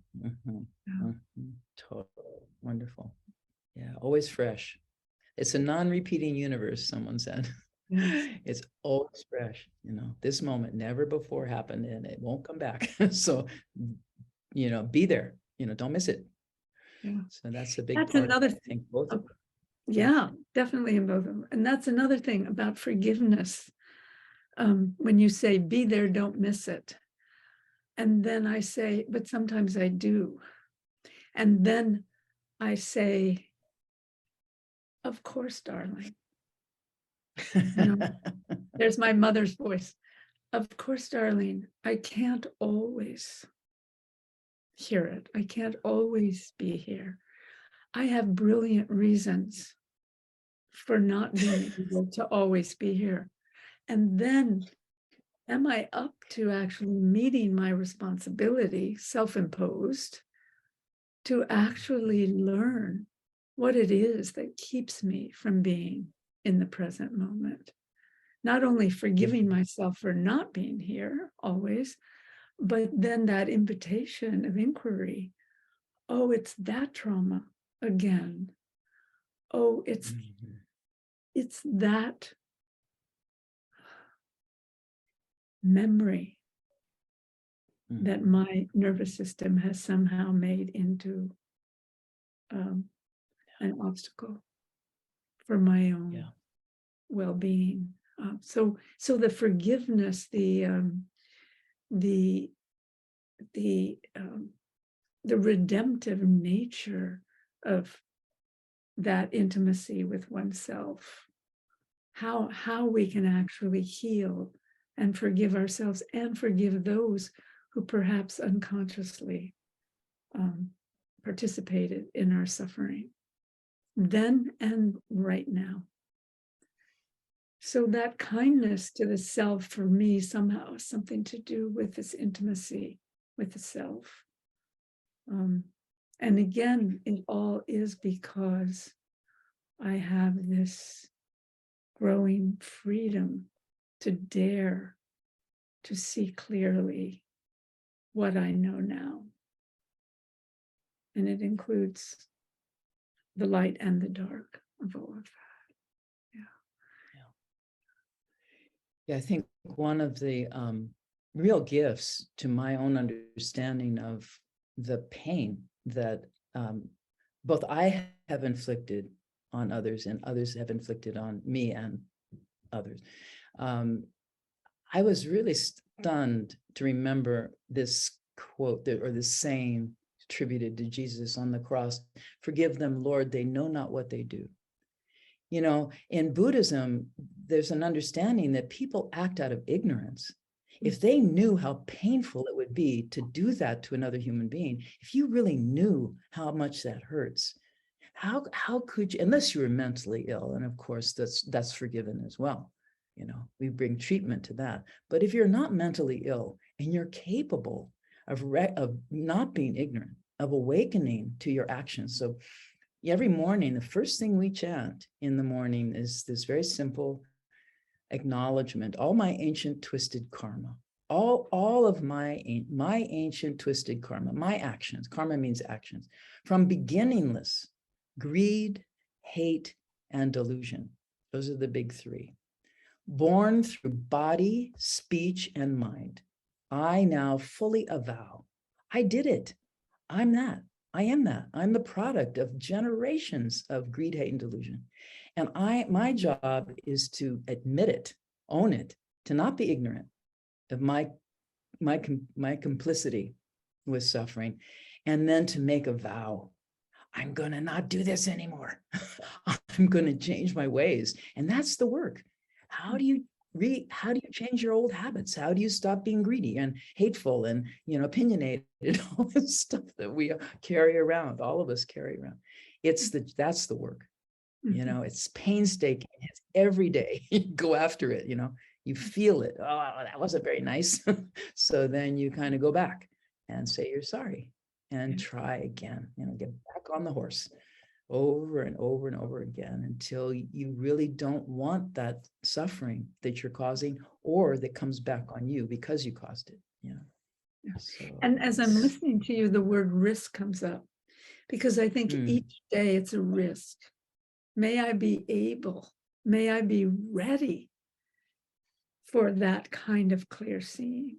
wonderful. Yeah, always fresh. It's a non-repeating universe, someone said. Yes. It's always fresh, you know. This moment never before happened and it won't come back. So, you know, be there, you know, don't miss it. Yeah. So that's a big That's part, another I think, both of them. Yeah, definitely in both of them. And that's another thing about forgiveness. When you say, be there, don't miss it. And then I say, but sometimes I do. And then I say, of course, darling. You know, there's my mother's voice. Of course, darling, I can't always hear it. I can't always be here. I have brilliant reasons for not being able to always be here. And then am I up to actually meeting my responsibility, self-imposed, to actually learn what it is that keeps me from being in the present moment? Not only forgiving myself for not being here always, but then that invitation of inquiry. Oh, it's that trauma again. Oh, it's that memory that my nervous system has somehow made into an obstacle for my own well-being. So the forgiveness, the redemptive nature of that intimacy with oneself, how we can actually heal and forgive ourselves and forgive those who perhaps unconsciously participated in our suffering then and right now. So that kindness to the self for me somehow has something to do with this intimacy with the self. And again, it all is because I have this growing freedom to dare to see clearly what I know now. And it includes the light and the dark of all of that. Yeah, I think one of the real gifts to my own understanding of the pain that both I have inflicted on others and others have inflicted on me and others. I was really stunned to remember this quote or this saying attributed to Jesus on the cross: "Forgive them, Lord, they know not what they do." You know, in Buddhism, there's an understanding that people act out of ignorance. If they knew how painful it would be to do that to another human being, if you really knew how much that hurts, how could you, unless you were mentally ill, and of course that's forgiven as well. You know, we bring treatment to that. But if you're not mentally ill and you're capable of not being ignorant, of awakening to your actions. So every morning, the first thing we chant in the morning is this very simple acknowledgement, all my ancient twisted karma, all of my ancient twisted karma, my actions, karma means actions, from beginningless, greed, hate, and delusion. Those are the big three. Born through body, speech, and mind, I now fully avow, I did it. I'm that. I am that. I'm the product of generations of greed, hate, and delusion. And my job is to admit it, own it, to not be ignorant of my complicity with suffering, and then to make a vow. I'm going to not do this anymore. I'm going to change my ways. And that's the work. How do you change your old habits? How do you stop being greedy and hateful and, opinionated, all this stuff that we carry around, all of us carry around? That's the work. It's painstaking. It's every day. You go after it, you feel it. Oh, that wasn't very nice. So then you kind of go back and say you're sorry and try again, get back on the horse over and over and over again until you really don't want that suffering that you're causing or that comes back on you because you caused it. So and as I'm listening to you, the word risk comes up, because I think each day it's a risk. May I be ready for that kind of clear seeing.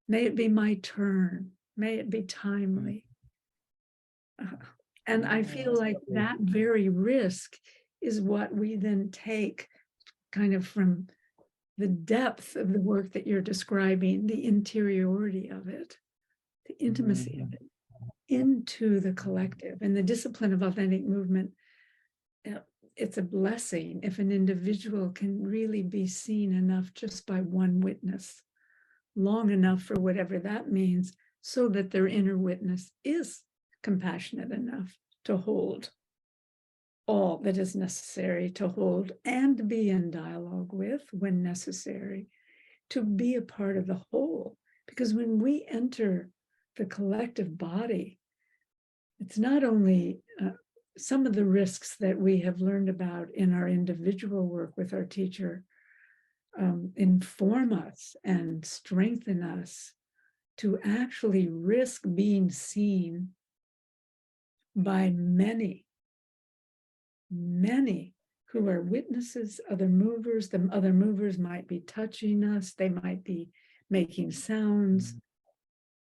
May it be my turn. May it be timely. And I feel like that very risk is what we then take kind of from the depth of the work that you're describing, the interiority of it, the intimacy of it, into the collective. And the discipline of authentic movement, it's a blessing if an individual can really be seen enough just by one witness, long enough for whatever that means, so that their inner witness is compassionate enough to hold all that is necessary to hold and be in dialogue with when necessary, to be a part of the whole. Because when we enter the collective body, it's not only some of the risks that we have learned about in our individual work with our teacher inform us and strengthen us to actually risk being seen by many who are witnesses, other movers. The other movers might be touching us, they might be making sounds.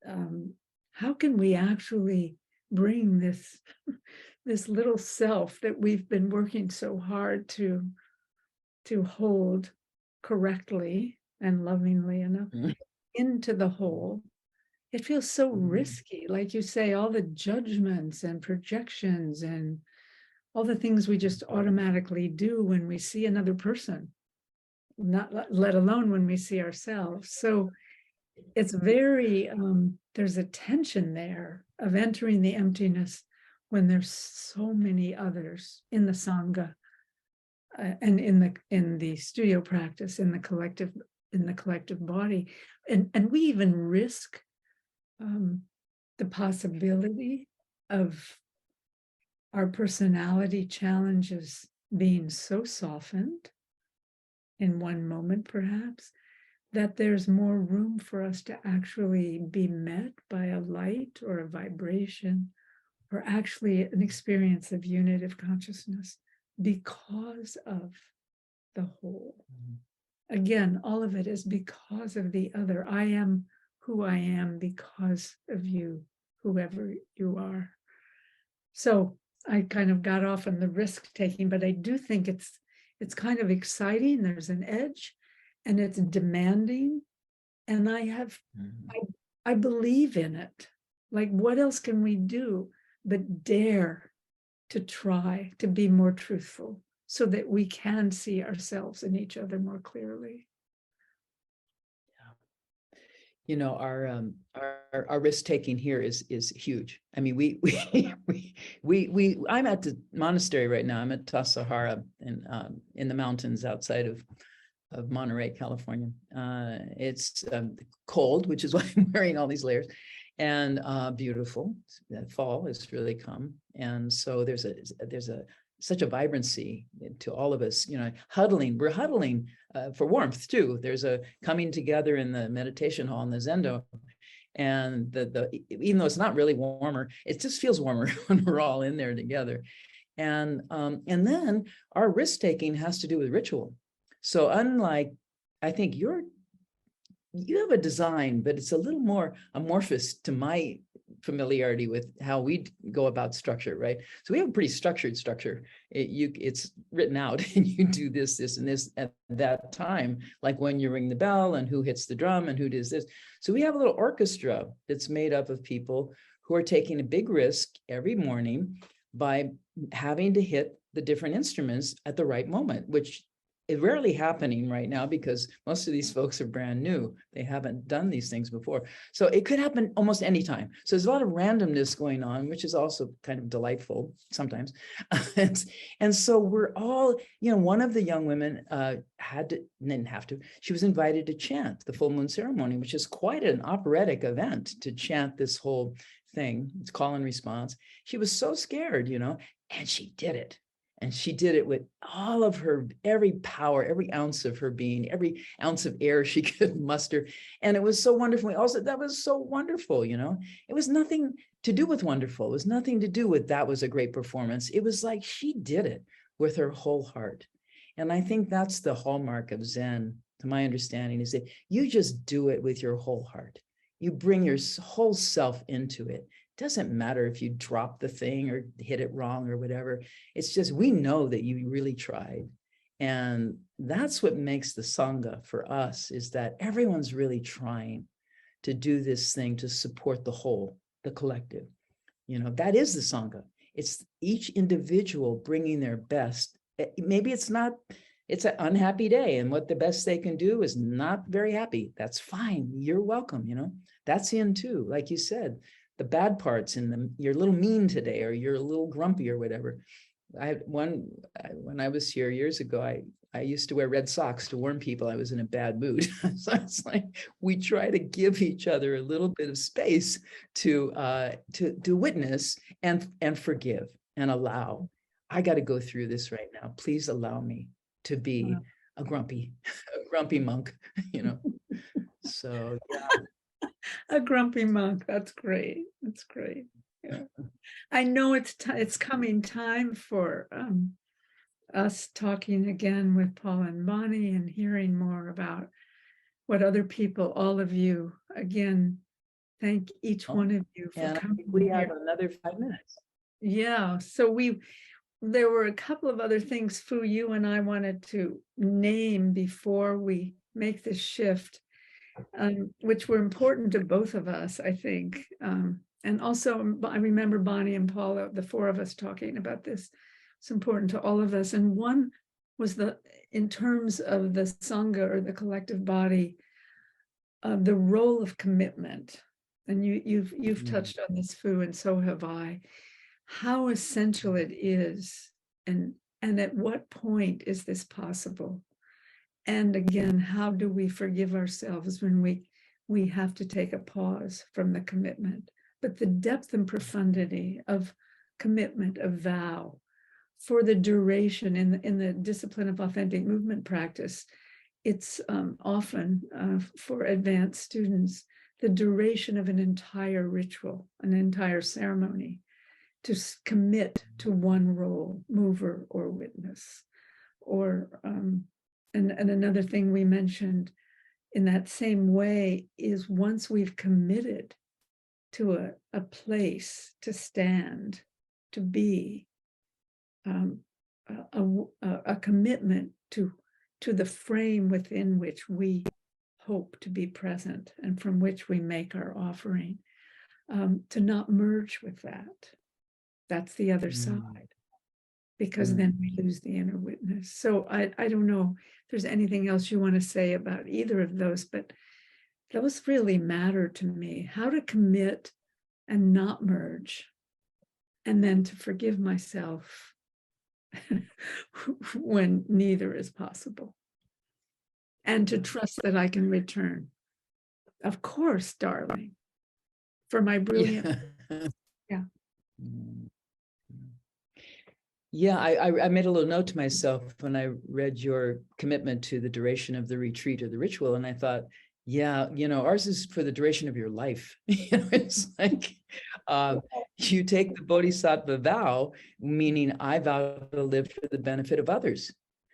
How can we actually bring this little self that we've been working so hard to hold correctly and lovingly enough into the whole? It feels so risky, like you say, all the judgments and projections and all the things we just automatically do when we see another person, not let alone when we see ourselves. So it's very, there's a tension there of entering the emptiness when there's so many others in the Sangha and in the studio practice, in the collective body. And we even risk the possibility of our personality challenges being so softened in one moment, perhaps, that there's more room for us to actually be met by a light or a vibration, or actually an experience of unitive consciousness because of the whole. Again, all of it is because of the other. I am who I am because of you, whoever you are. So I kind of got off on the risk taking, but I do think it's kind of exciting. There's an edge and it's demanding. And I believe in it. Like, what else can we do but dare to try to be more truthful so that we can see ourselves and each other more clearly? Our risk taking here is huge. I mean, I'm at the monastery right now. I'm at Tassajara in the mountains outside of Monterey, California. It's cold, which is why I'm wearing all these layers. and beautiful. That fall has really come. And so there's such a vibrancy to all of us, you know, huddling. We're huddling for warmth too. There's a coming together in the meditation hall in the Zendo. And even though it's not really warmer, it just feels warmer when we're all in there together. And then our risk taking has to do with ritual. So unlike, I think you have a design, but it's a little more amorphous to my familiarity with how we go about structure, right? So we have a pretty structured structure. It's written out, and you do this, and this at that time, like when you ring the bell and who hits the drum and who does this. So we have a little orchestra that's made up of people who are taking a big risk every morning by having to hit the different instruments at the right moment, which is rarely happening right now because most of these folks are brand new. They haven't done these things before. So it could happen almost any time. So there's a lot of randomness going on, which is also kind of delightful sometimes. And so we're all, you know, one of the young women she was invited to chant the full moon ceremony, which is quite an operatic event to chant this whole thing. It's call and response. She was so scared, you know, and she did it. And she did it with all of her, every power, every ounce of her being, every ounce of air she could muster. And it was so wonderful. Also, that was so wonderful, you know. It was nothing to do with wonderful. It was nothing to do with that was a great performance. It was like she did it with her whole heart. And I think that's the hallmark of Zen, to my understanding, is that you just do it with your whole heart. You bring your whole self into it. Doesn't matter if you drop the thing or hit it wrong or whatever. It's just, we know that you really tried. And that's what makes the Sangha for us, is that everyone's really trying to do this thing to support the whole, the collective. You know, that is the Sangha. It's each individual bringing their best. Maybe it's an unhappy day, and what the best they can do is not very happy. That's fine. You're welcome. You know, that's in too. Like you said, the bad parts in you're a little mean today, or you're a little grumpy or whatever. When I was here years ago, I used to wear red socks to warn people I was in a bad mood. So it's like, we try to give each other a little bit of space to witness and forgive and allow. I got to go through this right now. Please allow me to be a grumpy monk, you know. So yeah. A grumpy monk. That's great. That's great. Yeah. I know it's coming time for us talking again with Paula and Bonnie and hearing more about what other people, all of you, again, thank each one of you for coming. We have another 5 minutes. Yeah. So there were a couple of other things, Furyu and I wanted to name before we make this shift, which were important to both of us, I think. And also, I remember Bonnie and Paula, the four of us talking about this. It's important to all of us. And one was in terms of the Sangha, or the collective body, the role of commitment. And you've touched on this, Fu, and so have I. How essential it is, and at what point is this possible? And again, how do we forgive ourselves when we have to take a pause from the commitment? But the depth and profundity of commitment, of vow, for the duration in the discipline of authentic movement practice, it's often for advanced students, the duration of an entire ritual, an entire ceremony, to commit to one role, mover or witness. Or and another thing we mentioned in that same way is, once we've committed to a place to stand, to be, a commitment to the frame within which we hope to be present and from which we make our offering, to not merge with that. That's the other side, because then we lose the inner witness. So I don't know if there's anything else you want to say about either of those, but those really matter to me. How to commit and not merge, and then to forgive myself when neither is possible, and to trust that I can return. Of course, darling. for my brilliant. Yeah. Yeah, I made a little note to myself when I read your commitment to the duration of the retreat or the ritual, and I thought, yeah, ours is for the duration of your life. It's like you take the bodhisattva vow, meaning I vow to live for the benefit of others.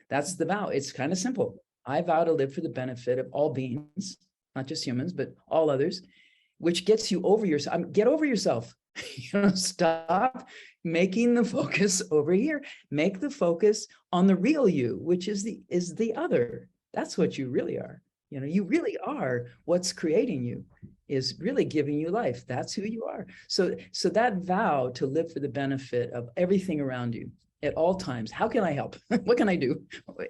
That's the vow. It's kind of simple. I vow to live for the benefit of all beings, not just humans, but all others, which gets you over yourself. Get over yourself. Stop making the focus over here. Make the focus on the real you, which is the other. That's what you really are. You really are what's creating you, is really giving you life. That's who you are. So that vow to live for the benefit of everything around you at all times. How can I help? What can I do?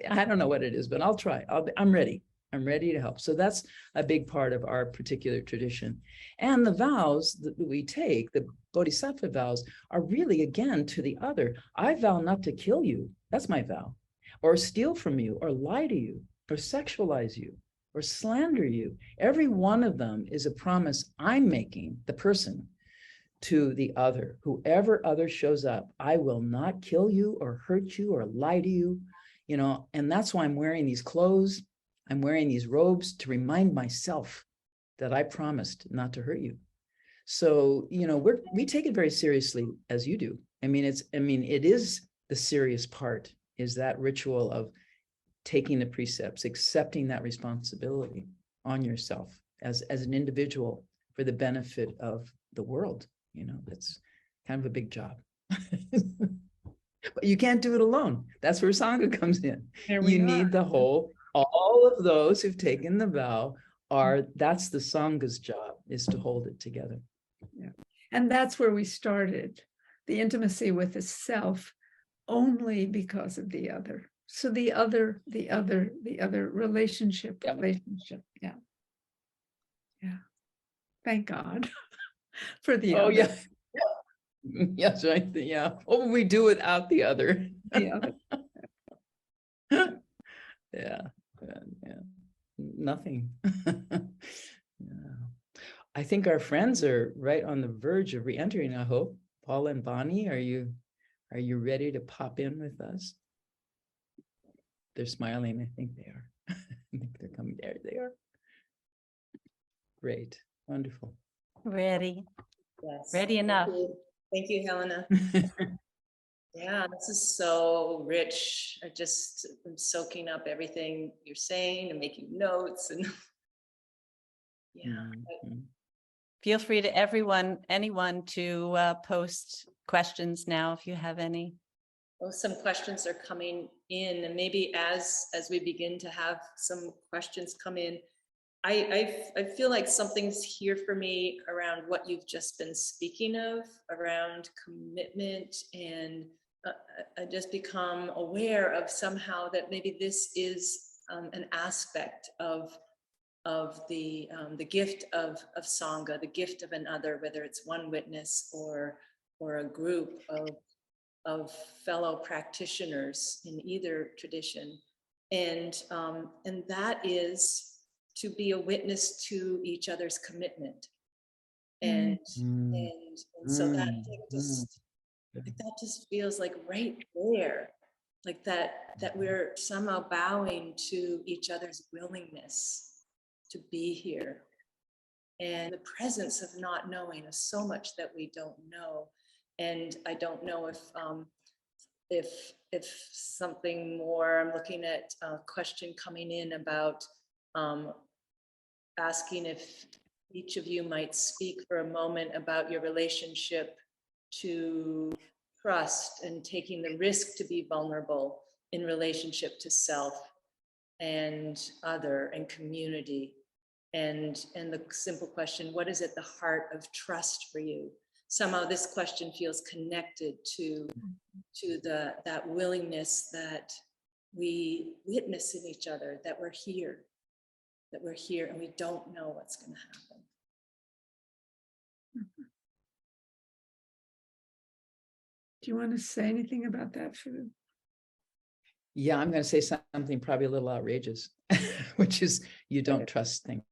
I don't know what it is, but I'll try. I'm ready. I'm ready to help. So that's a big part of our particular tradition. And the vows that we take, the bodhisattva vows, are really, again, to the other. I vow not to kill you. That's my vow. Or steal from you, or lie to you, or sexualize you, or slander you. Every one of them is a promise I'm making, the person, to the other. Whoever other shows up, I will not kill you or hurt you or lie to you. And that's why I'm wearing these clothes. I'm wearing these robes to remind myself that I promised not to hurt you. So, we take it very seriously, as you do. It is the serious part, is that ritual of taking the precepts, accepting that responsibility on yourself as an individual for the benefit of the world. That's kind of a big job. But you can't do it alone. That's where Sangha comes in. You need the whole, all of those who've taken the vow that's the Sangha's job, is to hold it together. Yeah. And that's where we started, the intimacy with the self, only because of the other. So the other relationship. Yeah. Yeah. Thank God for the other. Yeah. Yes, right. Yeah. What would we do without the other? The other. Yeah. Nothing. Yeah. I think our friends are right on the verge of re-entering, I hope. Paula and Bonnie, are you ready to pop in with us? They're smiling. I think they are. I think they're coming. There they are. Great. Wonderful. Ready. Yes. Ready enough. Thank you, Helena. Yeah, this is so rich. I just am soaking up everything you're saying and making notes, and yeah. Feel free to anyone to post questions now if you have any. Well, some questions are coming in, and maybe as we begin to have some questions come in, I feel like something's here for me around what you've just been speaking of, around commitment, and I just become aware of somehow that maybe this is an aspect of the gift of Sangha, the gift of another, whether it's one witness or a group of fellow practitioners in either tradition, and that is to be a witness to each other's commitment, and so that just feels like right there, like that we're somehow bowing to each other's willingness to be here, and the presence of not knowing is so much that we don't know. And I don't know if something more. I'm looking at a question coming in about asking if each of you might speak for a moment about your relationship to trust and taking the risk to be vulnerable in relationship to self and other and community. And the simple question, what is at the heart of trust for you? Somehow this question feels connected to that willingness that we witness in each other, that we're here and we don't know what's going to happen. Do you want to say anything about that, Furyu? Yeah, I'm going to say something probably a little outrageous, which is you don't trust things.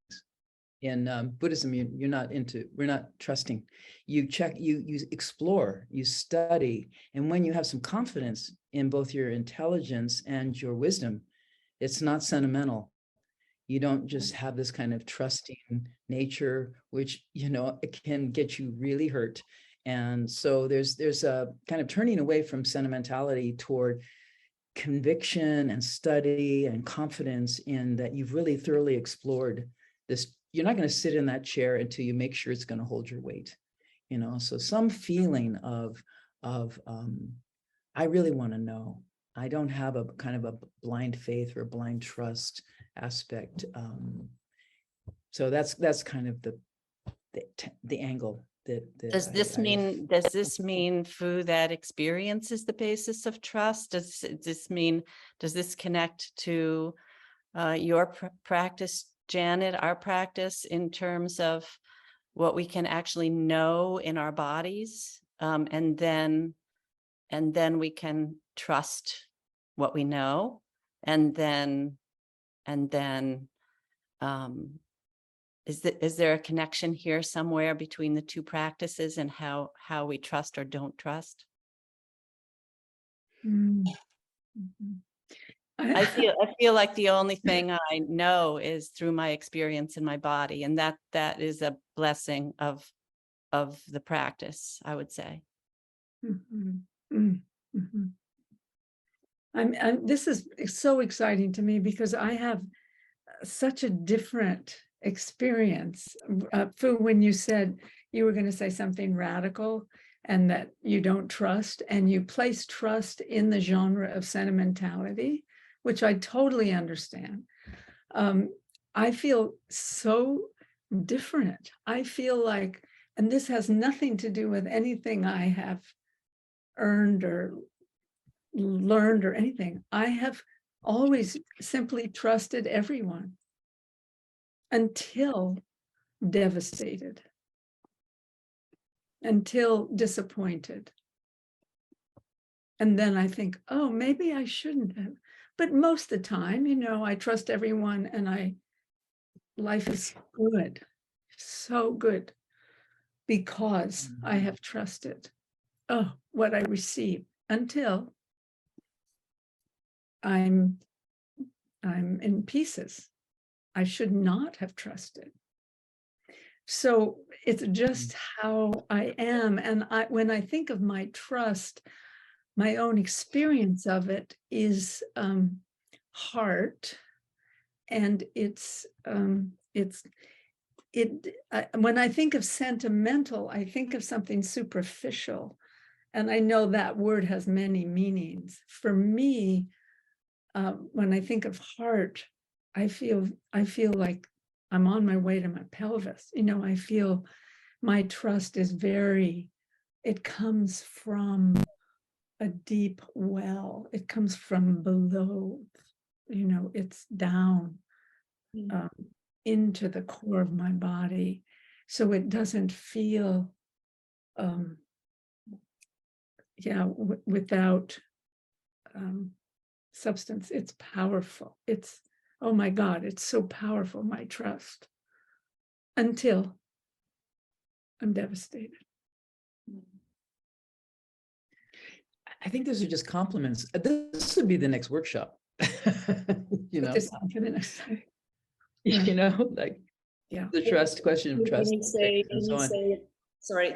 in Buddhism, we're not trusting. You check, you explore, you study. And when you have some confidence in both your intelligence and your wisdom, it's not sentimental. You don't just have this kind of trusting nature, which, it can get you really hurt. And so there's a kind of turning away from sentimentality toward conviction and study and confidence in that you've really thoroughly explored this. You're not going to sit in that chair until you make sure it's going to hold your weight, so some feeling of I really want to know. I don't have a kind of a blind faith or blind trust aspect. So that's kind of the angle that Does this mean Fu, that experience is the basis of trust? Does this connect to your practice, Janet, our practice, in terms of what we can actually know in our bodies, and then we can trust what we know, and then is there a connection here somewhere between the two practices and how we trust or don't trust? Mm-hmm. I feel like the only thing I know is through my experience in my body, and that is a blessing of the practice, I would say. Mm-hmm. Mm-hmm. This is so exciting to me because I have such a different experience. Fu, when you said you were going to say something radical and that you don't trust, and you place trust in the genre of sentimentality, which I totally understand. I feel so different. I feel like, and this has nothing to do with anything I have earned or learned or anything. I have always simply trusted everyone until devastated, until disappointed. And then I think, oh, maybe I shouldn't have. But most of the time, I trust everyone, and life is good, so good, because I have trusted, what I receive, until I'm in pieces. I should not have trusted. So it's just how I am. And when I think of my trust, my own experience of it is heart, and when I think of sentimental, I think of something superficial, and I know that word has many meanings. For me, when I think of heart, I feel like I'm on my way to my pelvis. I feel my trust is it comes from a deep well. It comes from below, it's down into the core of my body. So it doesn't feel, without substance. It's powerful. Oh my God, it's so powerful, my trust, until I'm devastated. I think those are just compliments. This would be the next workshop. This on for the next time. Like the trust, question of trust.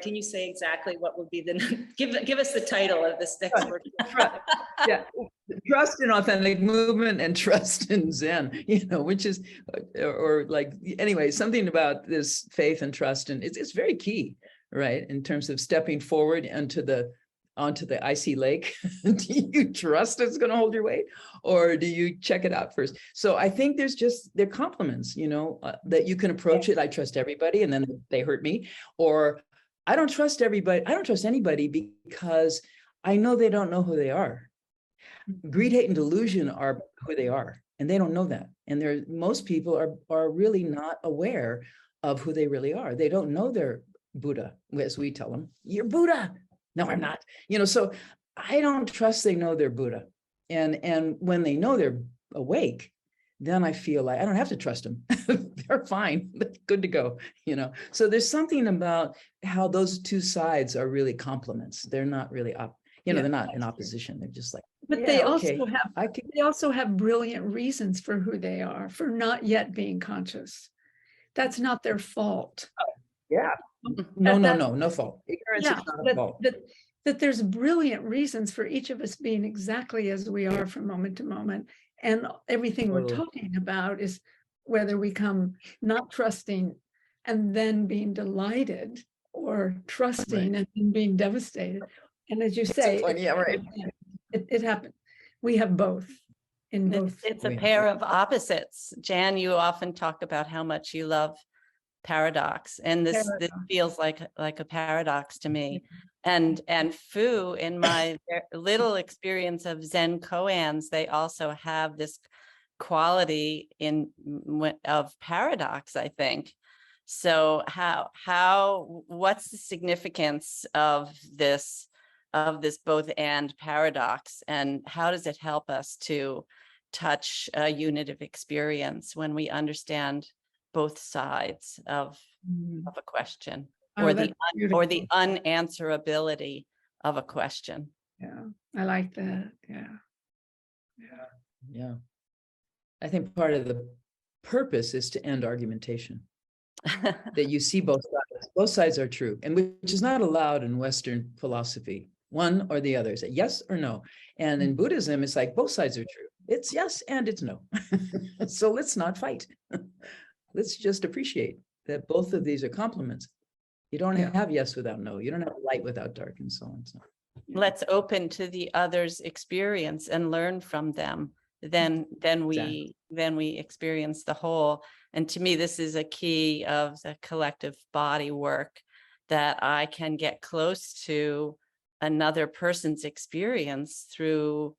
Can you say exactly what would be give us the title of this next workshop? Yeah, trust in authentic movement and trust in Zen, which is, or like, anyway, something about this faith and trust, and it's very key, right? In terms of stepping forward onto the icy lake. Do you trust it's going to hold your weight, or do you check it out first? So I think they're compliments, that you can approach it. I trust everybody, and then they hurt me, or I don't trust everybody. I don't trust anybody because I know they don't know who they are. Greed, hate, and delusion are who they are, and they don't know that. And most people are really not aware of who they really are. They don't know they're Buddha, as we tell them. You're Buddha. No, I'm not. So I don't trust they know they're Buddha. And when they know they're awake, then I feel like I don't have to trust them. They're fine, good to go, So there's something about how those two sides are really complements. They're not really they're not in opposition. They're just like, But yeah, they okay, also have brilliant reasons for who they are, for not yet being conscious. That's not their fault. yeah. No fault. Ignorance Yeah, is not a fault. that there's brilliant reasons for each of us being exactly as we are from moment to moment. And everything we're Totally. talking about is whether we come not trusting and then being delighted, or trusting and then being devastated. And as you say, Yeah, right. it happened. We have both in both. It's a pair of opposites. Jan, you often talk about how much you love paradox, and this feels like a paradox to me. And Fu, in my little experience of Zen koans, they also have this quality of paradox, I think. So what's the significance of this both and paradox, and how does it help us to touch a unit of experience when we understand both sides of a question, or the unanswerability of a question? Yeah, I like that. Yeah. I think part of the purpose is to end argumentation. That you see both sides. Both sides are true, and which is not allowed in Western philosophy. One or the other, is yes or no. And in Buddhism, it's like both sides are true. It's yes and it's no. So let's not fight. Let's just appreciate that both of these are complements. You don't have yes without no. You don't have light without dark, and so on. So let's open to the other's experience and learn from them. Then we experience the whole. And to me, this is a key of the collective body work, that I can get close to another person's experience through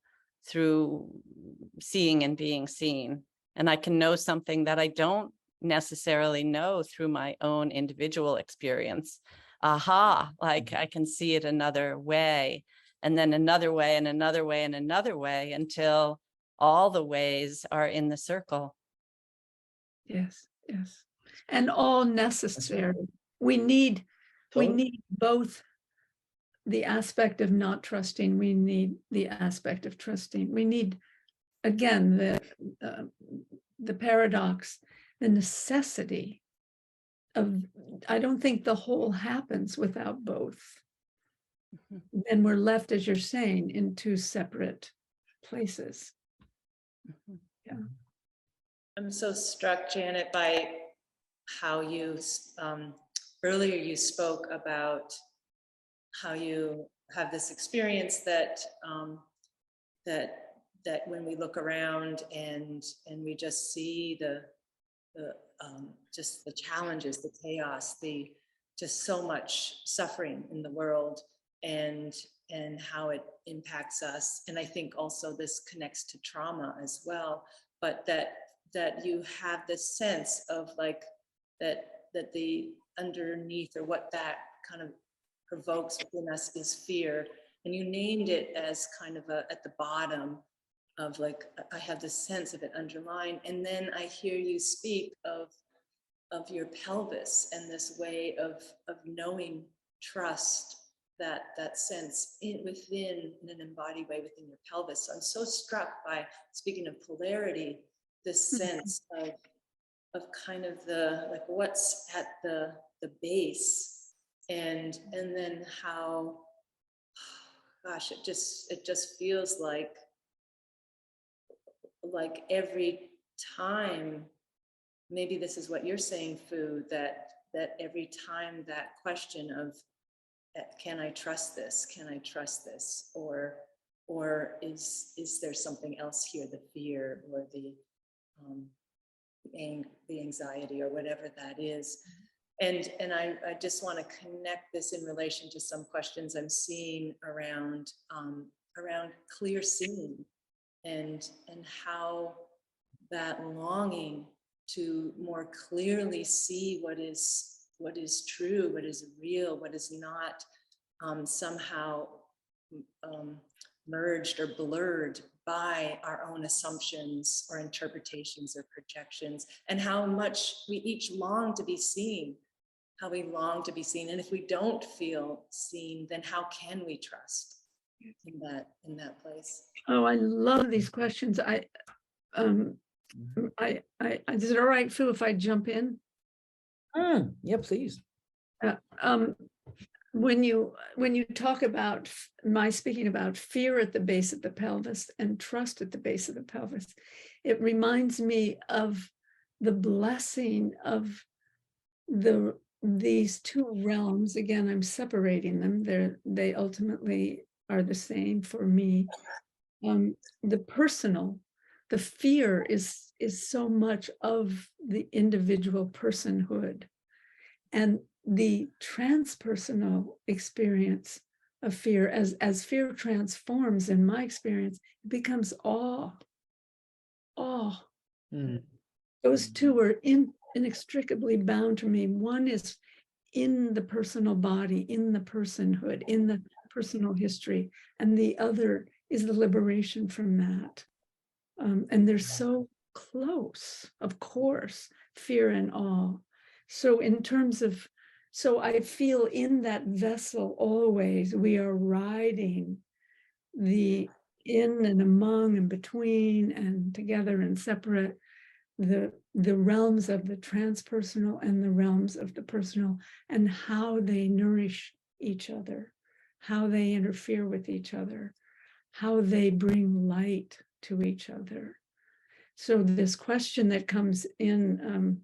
seeing and being seen. And I can know something that I don't necessarily know through my own individual experience. Like I can see it another way, and then another way, and another way, and another way, until all the ways are in the circle. Yes. And all necessary. We need both the aspect of not trusting. We need the aspect of trusting. We need, again, the paradox, the necessity of, I don't think the whole happens without both. Mm-hmm. Then we're left, as you're saying, in two separate places. Mm-hmm. Yeah. I'm so struck, Janet, by how you earlier you spoke about how you have this experience that that when we look around and we just see the just the challenges, the chaos, the just so much suffering in the world, and how it impacts us. And I think also this connects to trauma as well, but that you have this sense of like that the underneath, or what that kind of provokes within us, is fear. And you named it as kind of at the bottom of like, I have this sense of it underlying. And then I hear you speak of your pelvis, and this way of knowing trust, that sense within, in an embodied way, within your pelvis. So I'm so struck by, speaking of polarity, this sense of kind of the, like, what's at the base, and then how, gosh, it just feels like every time, maybe this is what you're saying, Fu, that every time that question of, can I trust this? Can I trust this? Or is there something else here, the fear, or the anxiety, or whatever that is. And I just want to connect this in relation to some questions I'm seeing around clear seeing, and how that longing to more clearly see what is true, what is real, what is not somehow merged or blurred by our own assumptions or interpretations or projections, and how much we each long to be seen, how we long to be seen. And if we don't feel seen, then how can we trust in that place? Oh, I love these questions. Is it all right, Fu, if I jump in? Yeah, please. When you talk about my speaking about fear at the base of the pelvis and trust at the base of the pelvis, it reminds me of the blessing of these two realms. Again, I'm separating them. They ultimately are the same for me. The personal, the fear is so much of the individual personhood, and the transpersonal experience of fear, as fear transforms, in my experience, it becomes awe. Those two are inextricably bound to me. One is in the personal body, in the personhood, in the personal history, and the other is the liberation from that. And they're so close, of course, fear and awe. So in terms of, so I feel in that vessel always, we are riding the in and among and between and together and separate, the realms of the transpersonal and the realms of the personal, and how they nourish each other, how they interfere with each other, how they bring light to each other. So this question that comes in,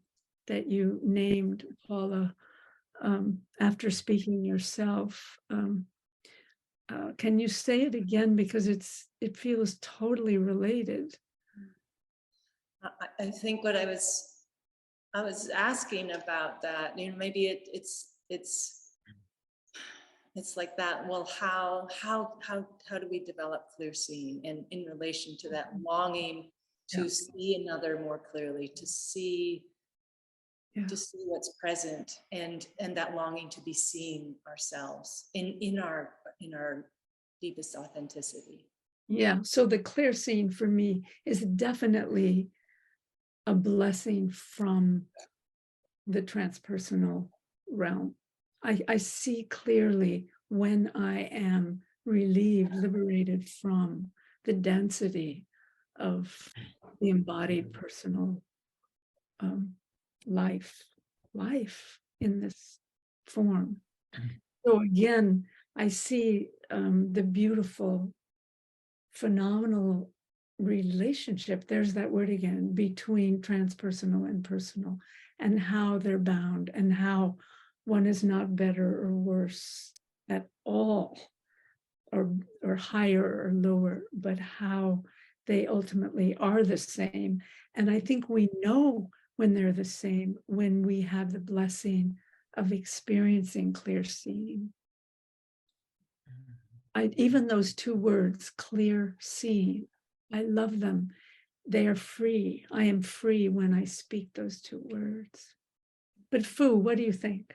that you named, Paula, after speaking yourself, can you say it again, because it feels totally related? I think what I was asking about that, maybe it's like that. Well, how do we develop clear seeing, and in relation to that longing to see another more clearly, to see what's present, and that longing to be seeing ourselves in our deepest authenticity. Yeah. So the clear seeing for me is definitely a blessing from the transpersonal realm. I see clearly when I am relieved, liberated from the density of the embodied personal life in this form. So again, I see the beautiful, phenomenal relationship, there's that word again, between transpersonal and personal, and how they're bound, and how one is not better or worse at all, or higher or lower, but how they ultimately are the same. And I think we know when they're the same when we have the blessing of experiencing clear seeing. Even those two words, clear seeing, I love them. They are free. I am free when I speak those two words. But Fu, what do you think?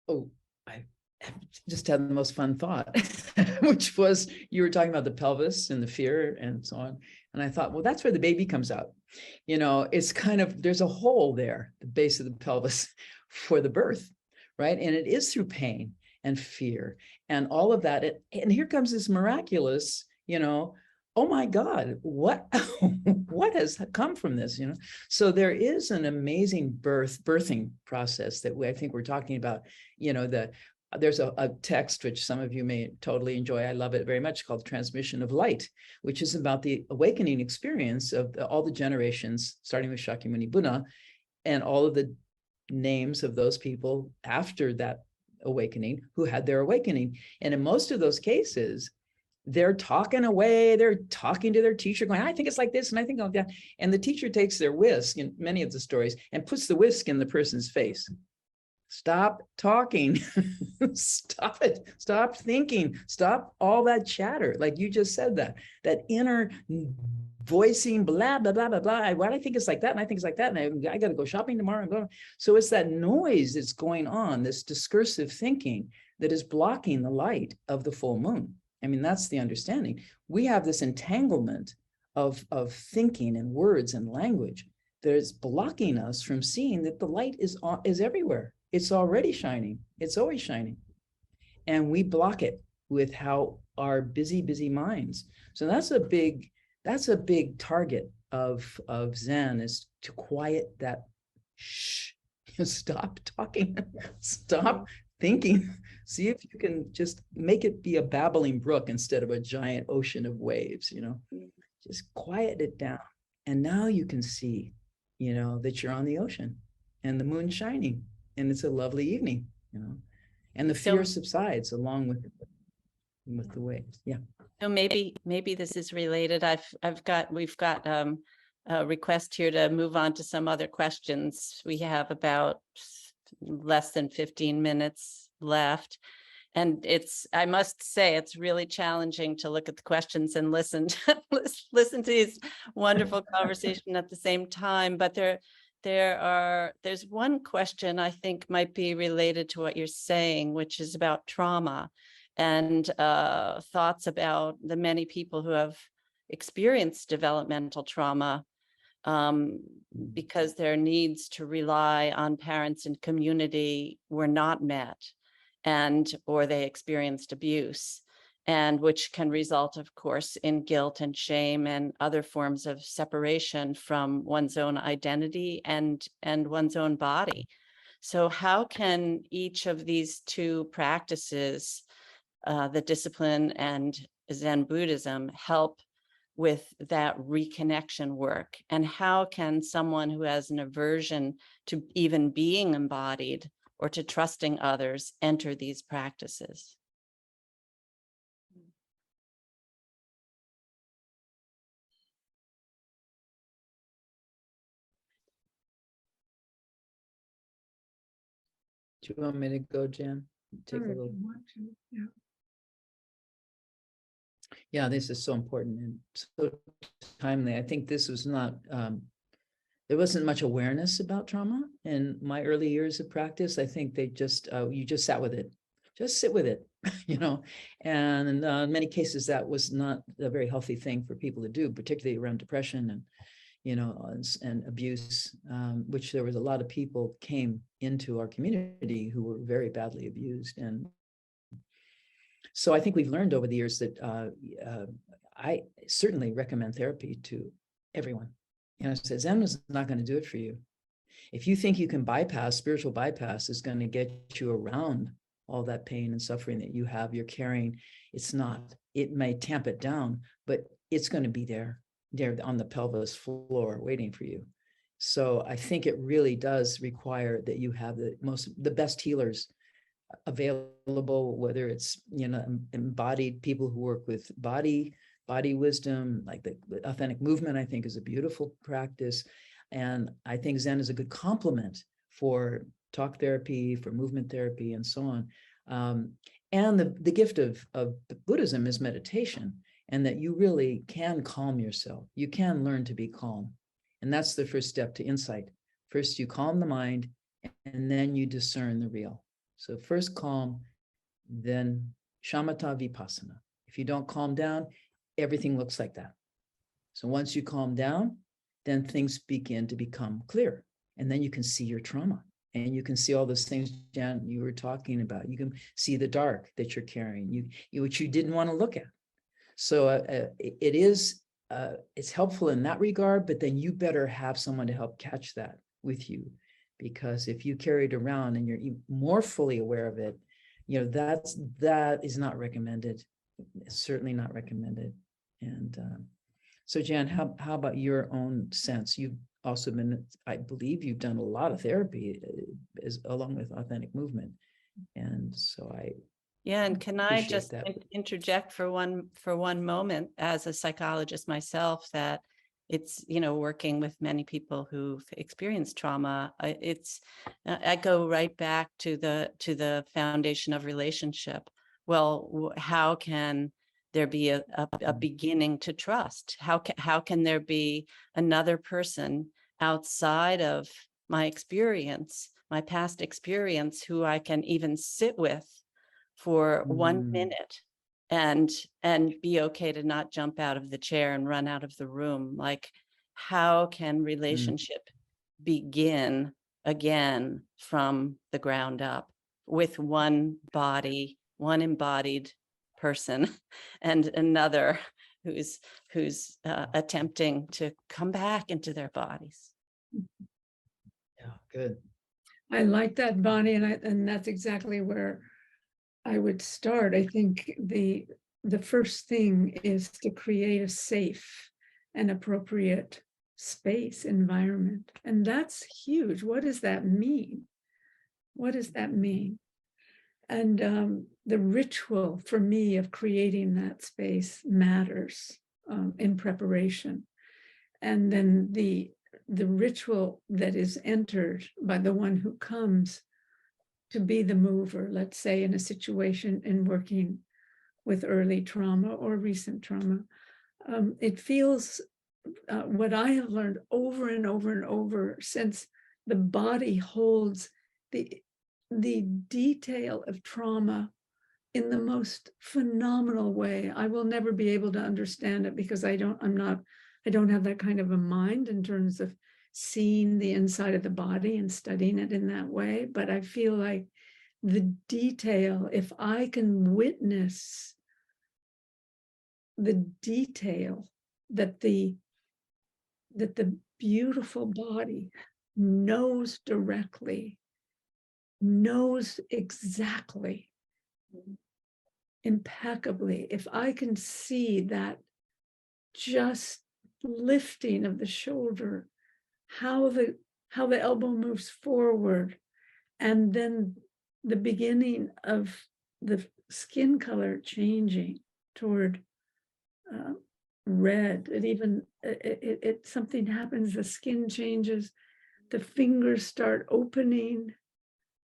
Oh, I just had the most fun thought, which was, you were talking about the pelvis and the fear and so on. And I thought, well, that's where the baby comes out. It's kind of, there's a hole there, the base of the pelvis for the birth, right? And it is through pain and fear and all of that. And here comes this miraculous, oh my God, what has come from this, So there is an amazing birthing process that I think we're talking about, there's a text which some of you may totally enjoy. I love it very much, called Transmission of Light, which is about the awakening experience of all the generations, starting with Shakyamuni Buddha, and all of the names of those people after that awakening who had their awakening. And in most of those cases, they're talking away, they're talking to their teacher going, I think it's like this, and I think like that. And the teacher takes their whisk in many of the stories and puts the whisk in the person's face. Stop talking. Stop it. Stop thinking. Stop all that chatter. Like you just said, that inner voicing, blah, blah, blah, blah, blah. Well, I think it's like that, and I think it's like that, and I got to go shopping tomorrow. And blah. So it's that noise that's going on, this discursive thinking that is blocking the light of the full moon. I mean, that's the understanding. We have this entanglement of thinking and words and language that is blocking us from seeing that the light is everywhere. It's already shining. It's always shining. And we block it with how our busy minds. So that's a big target of Zen, is to quiet that shh, stop talking, stop thinking. See if you can just make it be a babbling brook instead of a giant ocean of waves, just quiet it down. And now you can see, that you're on the ocean and the moon's shining and it's a lovely evening, and the fear subsides along with the waves. Yeah. So maybe this is related. We've got a request here to move on to some other questions. We have about less than 15 minutes left. And I must say, it's really challenging to look at the questions and listen to these wonderful conversation at the same time. But there's one question I think might be related to what you're saying, which is about trauma and thoughts about the many people who have experienced developmental trauma because their needs to rely on parents and community were not met, or they experienced abuse, and which can result, of course, in guilt and shame and other forms of separation from one's own identity and one's own body. So how can each of these two practices, the discipline and Zen Buddhism, help with that reconnection work? And how can someone who has an aversion to even being embodied or to trusting others enter these practices? Do you want me to go, Jan? Take a little. Yeah. Yeah, this is so important and so timely. I think this was not, there wasn't much awareness about trauma in my early years of practice. I think they just, you just sat with it, just sit with it, and in many cases that was not a very healthy thing for people to do, particularly around depression and, and abuse, which there was a lot of people came into our community who were very badly abused. And so I think we've learned over the years that I certainly recommend therapy to everyone. So Zen is not going to do it for you. If you think you can spiritual bypass is going to get you around all that pain and suffering that you're carrying, it's not. It may tamp it down, but it's going to be there on the pelvis floor waiting for you. So I think it really does require that you have the best healers available, whether it's embodied people who work with body wisdom, like the authentic movement. I think is a beautiful practice, and I think Zen is a good complement for talk therapy, for movement therapy, and so on. And the gift of Buddhism is meditation, and that you really can calm yourself. You can learn to be calm, and that's the first step to insight. First, you calm the mind, and then you discern the real. So first calm, then shamatha vipassana. If you don't calm down, everything looks like that. So once you calm down, then things begin to become clear. And then you can see your trauma. And you can see all those things, Jan, you were talking about. You can see the dark that you're carrying, which you didn't want to look at. So it's helpful in that regard, but then you better have someone to help catch that with you. Because if you carry it around and you're more fully aware of it, that is not recommended. It's certainly not recommended. And so, Jan, how about your own sense? You've also I believe you've done a lot of therapy along with authentic movement. And so and can I just interject for one moment as a psychologist myself, that it's, working with many people who've experienced trauma. I go right back to the foundation of relationship. Well, how can there be a beginning to trust? How can there be another person outside of my experience, my past experience, who I can even sit with for 1 minute and be okay to not jump out of the chair and run out of the room. Like, how can relationship begin again from the ground up with one body, one embodied person, and another who's attempting to come back into their bodies. Yeah, good. I like that, Bonnie, and that's exactly where I would start. I think the first thing is to create a safe and appropriate space, environment. And that's huge. What does that mean? What does that mean? And the ritual for me of creating that space matters in preparation. And then the ritual that is entered by the one who comes to be the mover, let's say in a situation in working with early trauma or recent trauma, it feels what I have learned over and over and over, since the body holds the detail of trauma in the most phenomenal way. I will never be able to understand it because I don't have that kind of a mind in terms of seeing the inside of the body and studying it in that way. But I feel like the detail, if I can witness the detail that the beautiful body knows directly, knows exactly, impeccably, if I can see that just lifting of the shoulder, how the elbow moves forward, and then the beginning of the skin color changing toward red. It something happens, the skin changes, the fingers start opening,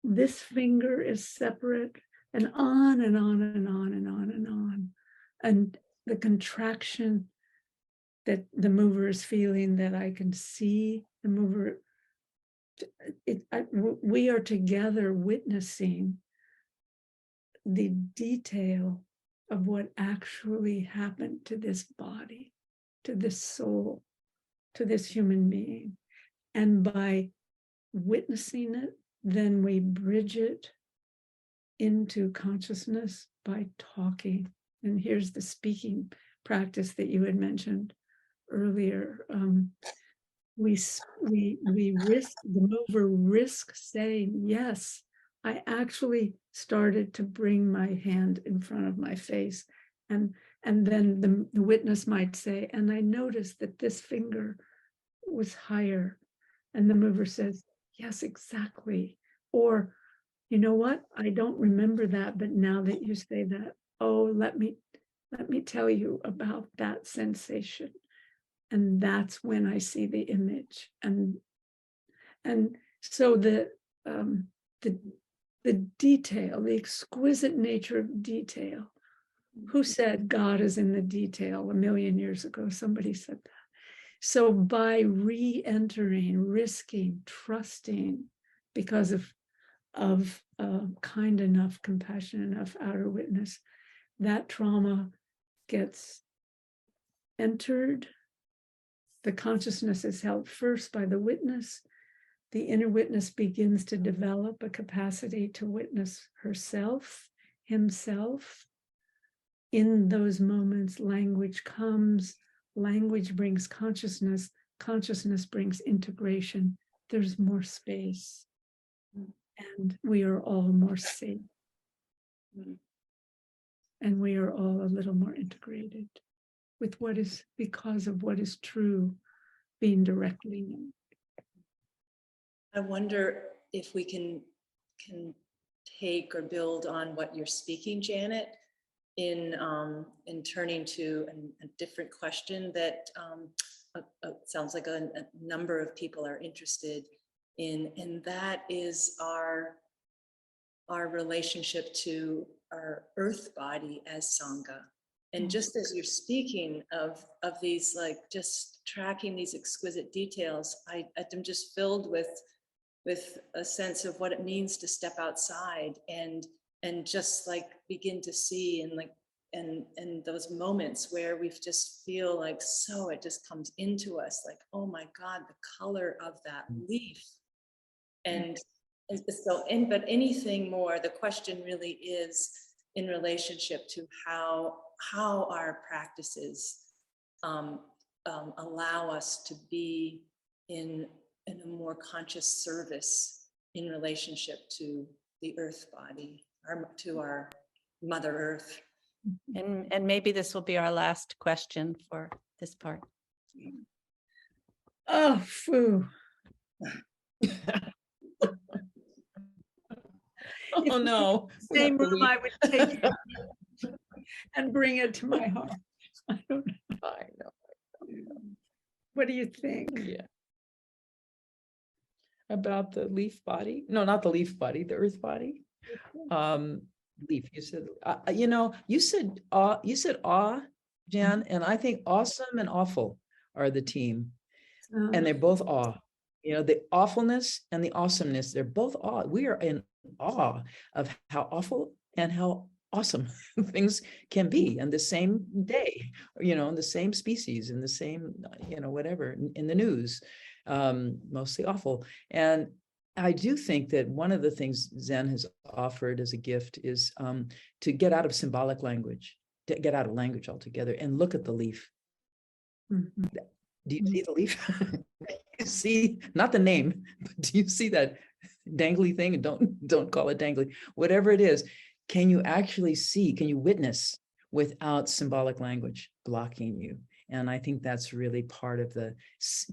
this finger is separate, and on and on and on and on and on. And the contraction that the mover is feeling, that I can see the mover, we are together witnessing the detail of what actually happened to this body, to this soul, to this human being. And by witnessing it, then we bridge it into consciousness by talking. And here's the speaking practice that you had mentioned earlier. We risk, the mover risks saying, yes, I actually started to bring my hand in front of my face. And then the witness might say, and I noticed that this finger was higher. And the mover says, yes, exactly. Or, you know what? I don't remember that, but now that you say that, oh, let me tell you about that sensation. And that's when I see the image. And so the detail, the exquisite nature of detail. Who said God is in the detail 1,000,000 years ago? Somebody said that. So by re-entering, risking, trusting, because of kind enough, compassionate enough outer witness, that trauma gets entered. The consciousness is held first by the witness. The inner witness begins to develop a capacity to witness herself, himself. In those moments, language comes, language brings consciousness, consciousness brings integration. There's more space, and we are all more safe. And we are all a little more integrated with what is, because of what is true, being directly known. I wonder if we can take or build on what you're speaking, Janet, in turning to a different question that sounds like a number of people are interested in, and that is our relationship to our earth body as Sangha. And just as you're speaking of these, like just tracking these exquisite details, I'm just filled with a sense of what it means to step outside and just like begin to see and like and those moments where we just feel like, so it just comes into us like, oh my God, the color of that leaf. And so, but anything more, the question really is in relationship to how our practices allow us to be in a more conscious service in relationship to the earth body, to our Mother Earth. And maybe this will be our last question for this part. Oh, Fu. Oh, no. Same room I would take it and bring it to my heart. I don't know. I know. What do you think? Yeah. About the leaf body? No, not the leaf body, the earth body. Leaf, you said, you said awe, Jan, and I think awesome and awful are the team. And they're both awe. The awfulness and the awesomeness, they're both awe. We are in awe of how awful and how awesome things can be in the same day, in the same species, in the same, whatever, in the news, mostly awful. And I do think that one of the things Zen has offered as a gift is to get out of symbolic language, to get out of language altogether and look at the leaf. Mhm. Do you see the leaf? You see, not the name, but do you see that dangly thing? And don't call it dangly, whatever it is. Can you actually see, can you witness without symbolic language blocking you? And I think that's really part of the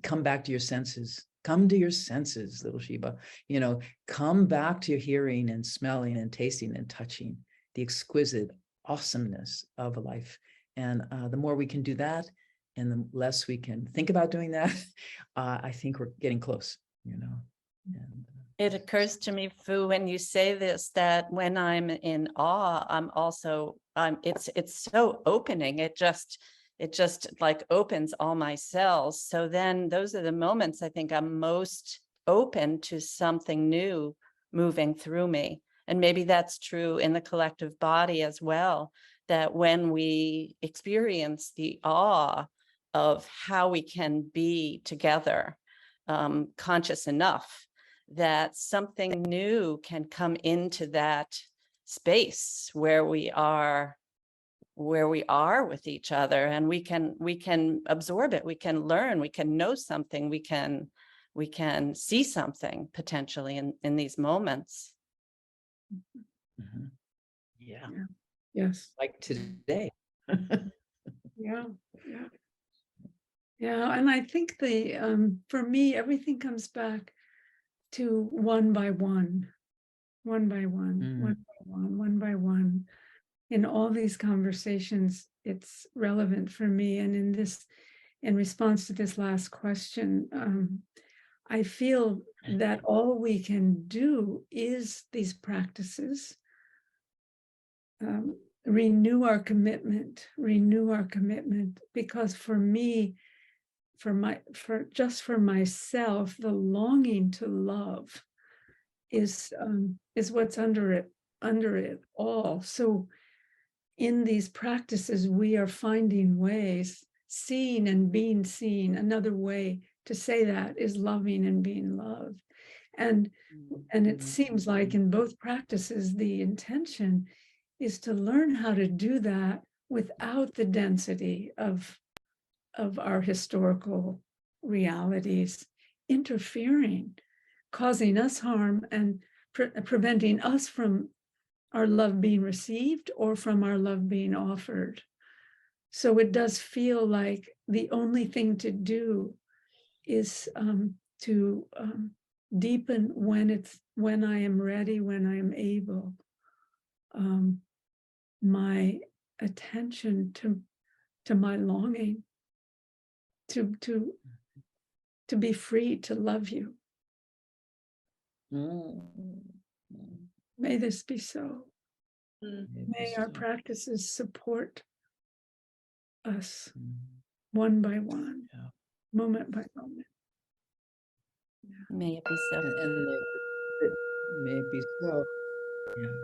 come back to your senses. Come to your senses, little Shiba. Come back to your hearing and smelling and tasting and touching the exquisite awesomeness of a life. And the more we can do that, and the less we can think about doing that, I think we're getting close, And, It occurs to me, Fu, when you say this, that when I'm in awe, I'm also, it's so opening. It just like opens all my cells. So then those are the moments I think I'm most open to something new moving through me. And maybe that's true in the collective body as well, that when we experience the awe of how we can be together, conscious enough that something new can come into that space where we are with each other, and we can absorb it, we can learn, we can know something, we can see something potentially in these moments. Mhm. Yeah. Yes. Like today. Yeah. And I think for me, everything comes back to one by one. One by one. In all these conversations, it's relevant for me. And in response to this last question, I feel that all we can do is these practices, renew our commitment, because for me, for myself, the longing to love is what's under it all. So in these practices, we are finding ways, seeing and being seen. Another way to say that is loving and being loved. And it seems like in both practices, the intention is to learn how to do that without the density of our historical realities interfering, causing us harm, and preventing us from our love being received or from our love being offered. So it does feel like the only thing to do is to deepen when I am ready, when I am able, my attention to my longing to be free to love you. May this be so. May our practices support us one by one, moment by moment. May it be so. And may it be so. Yeah.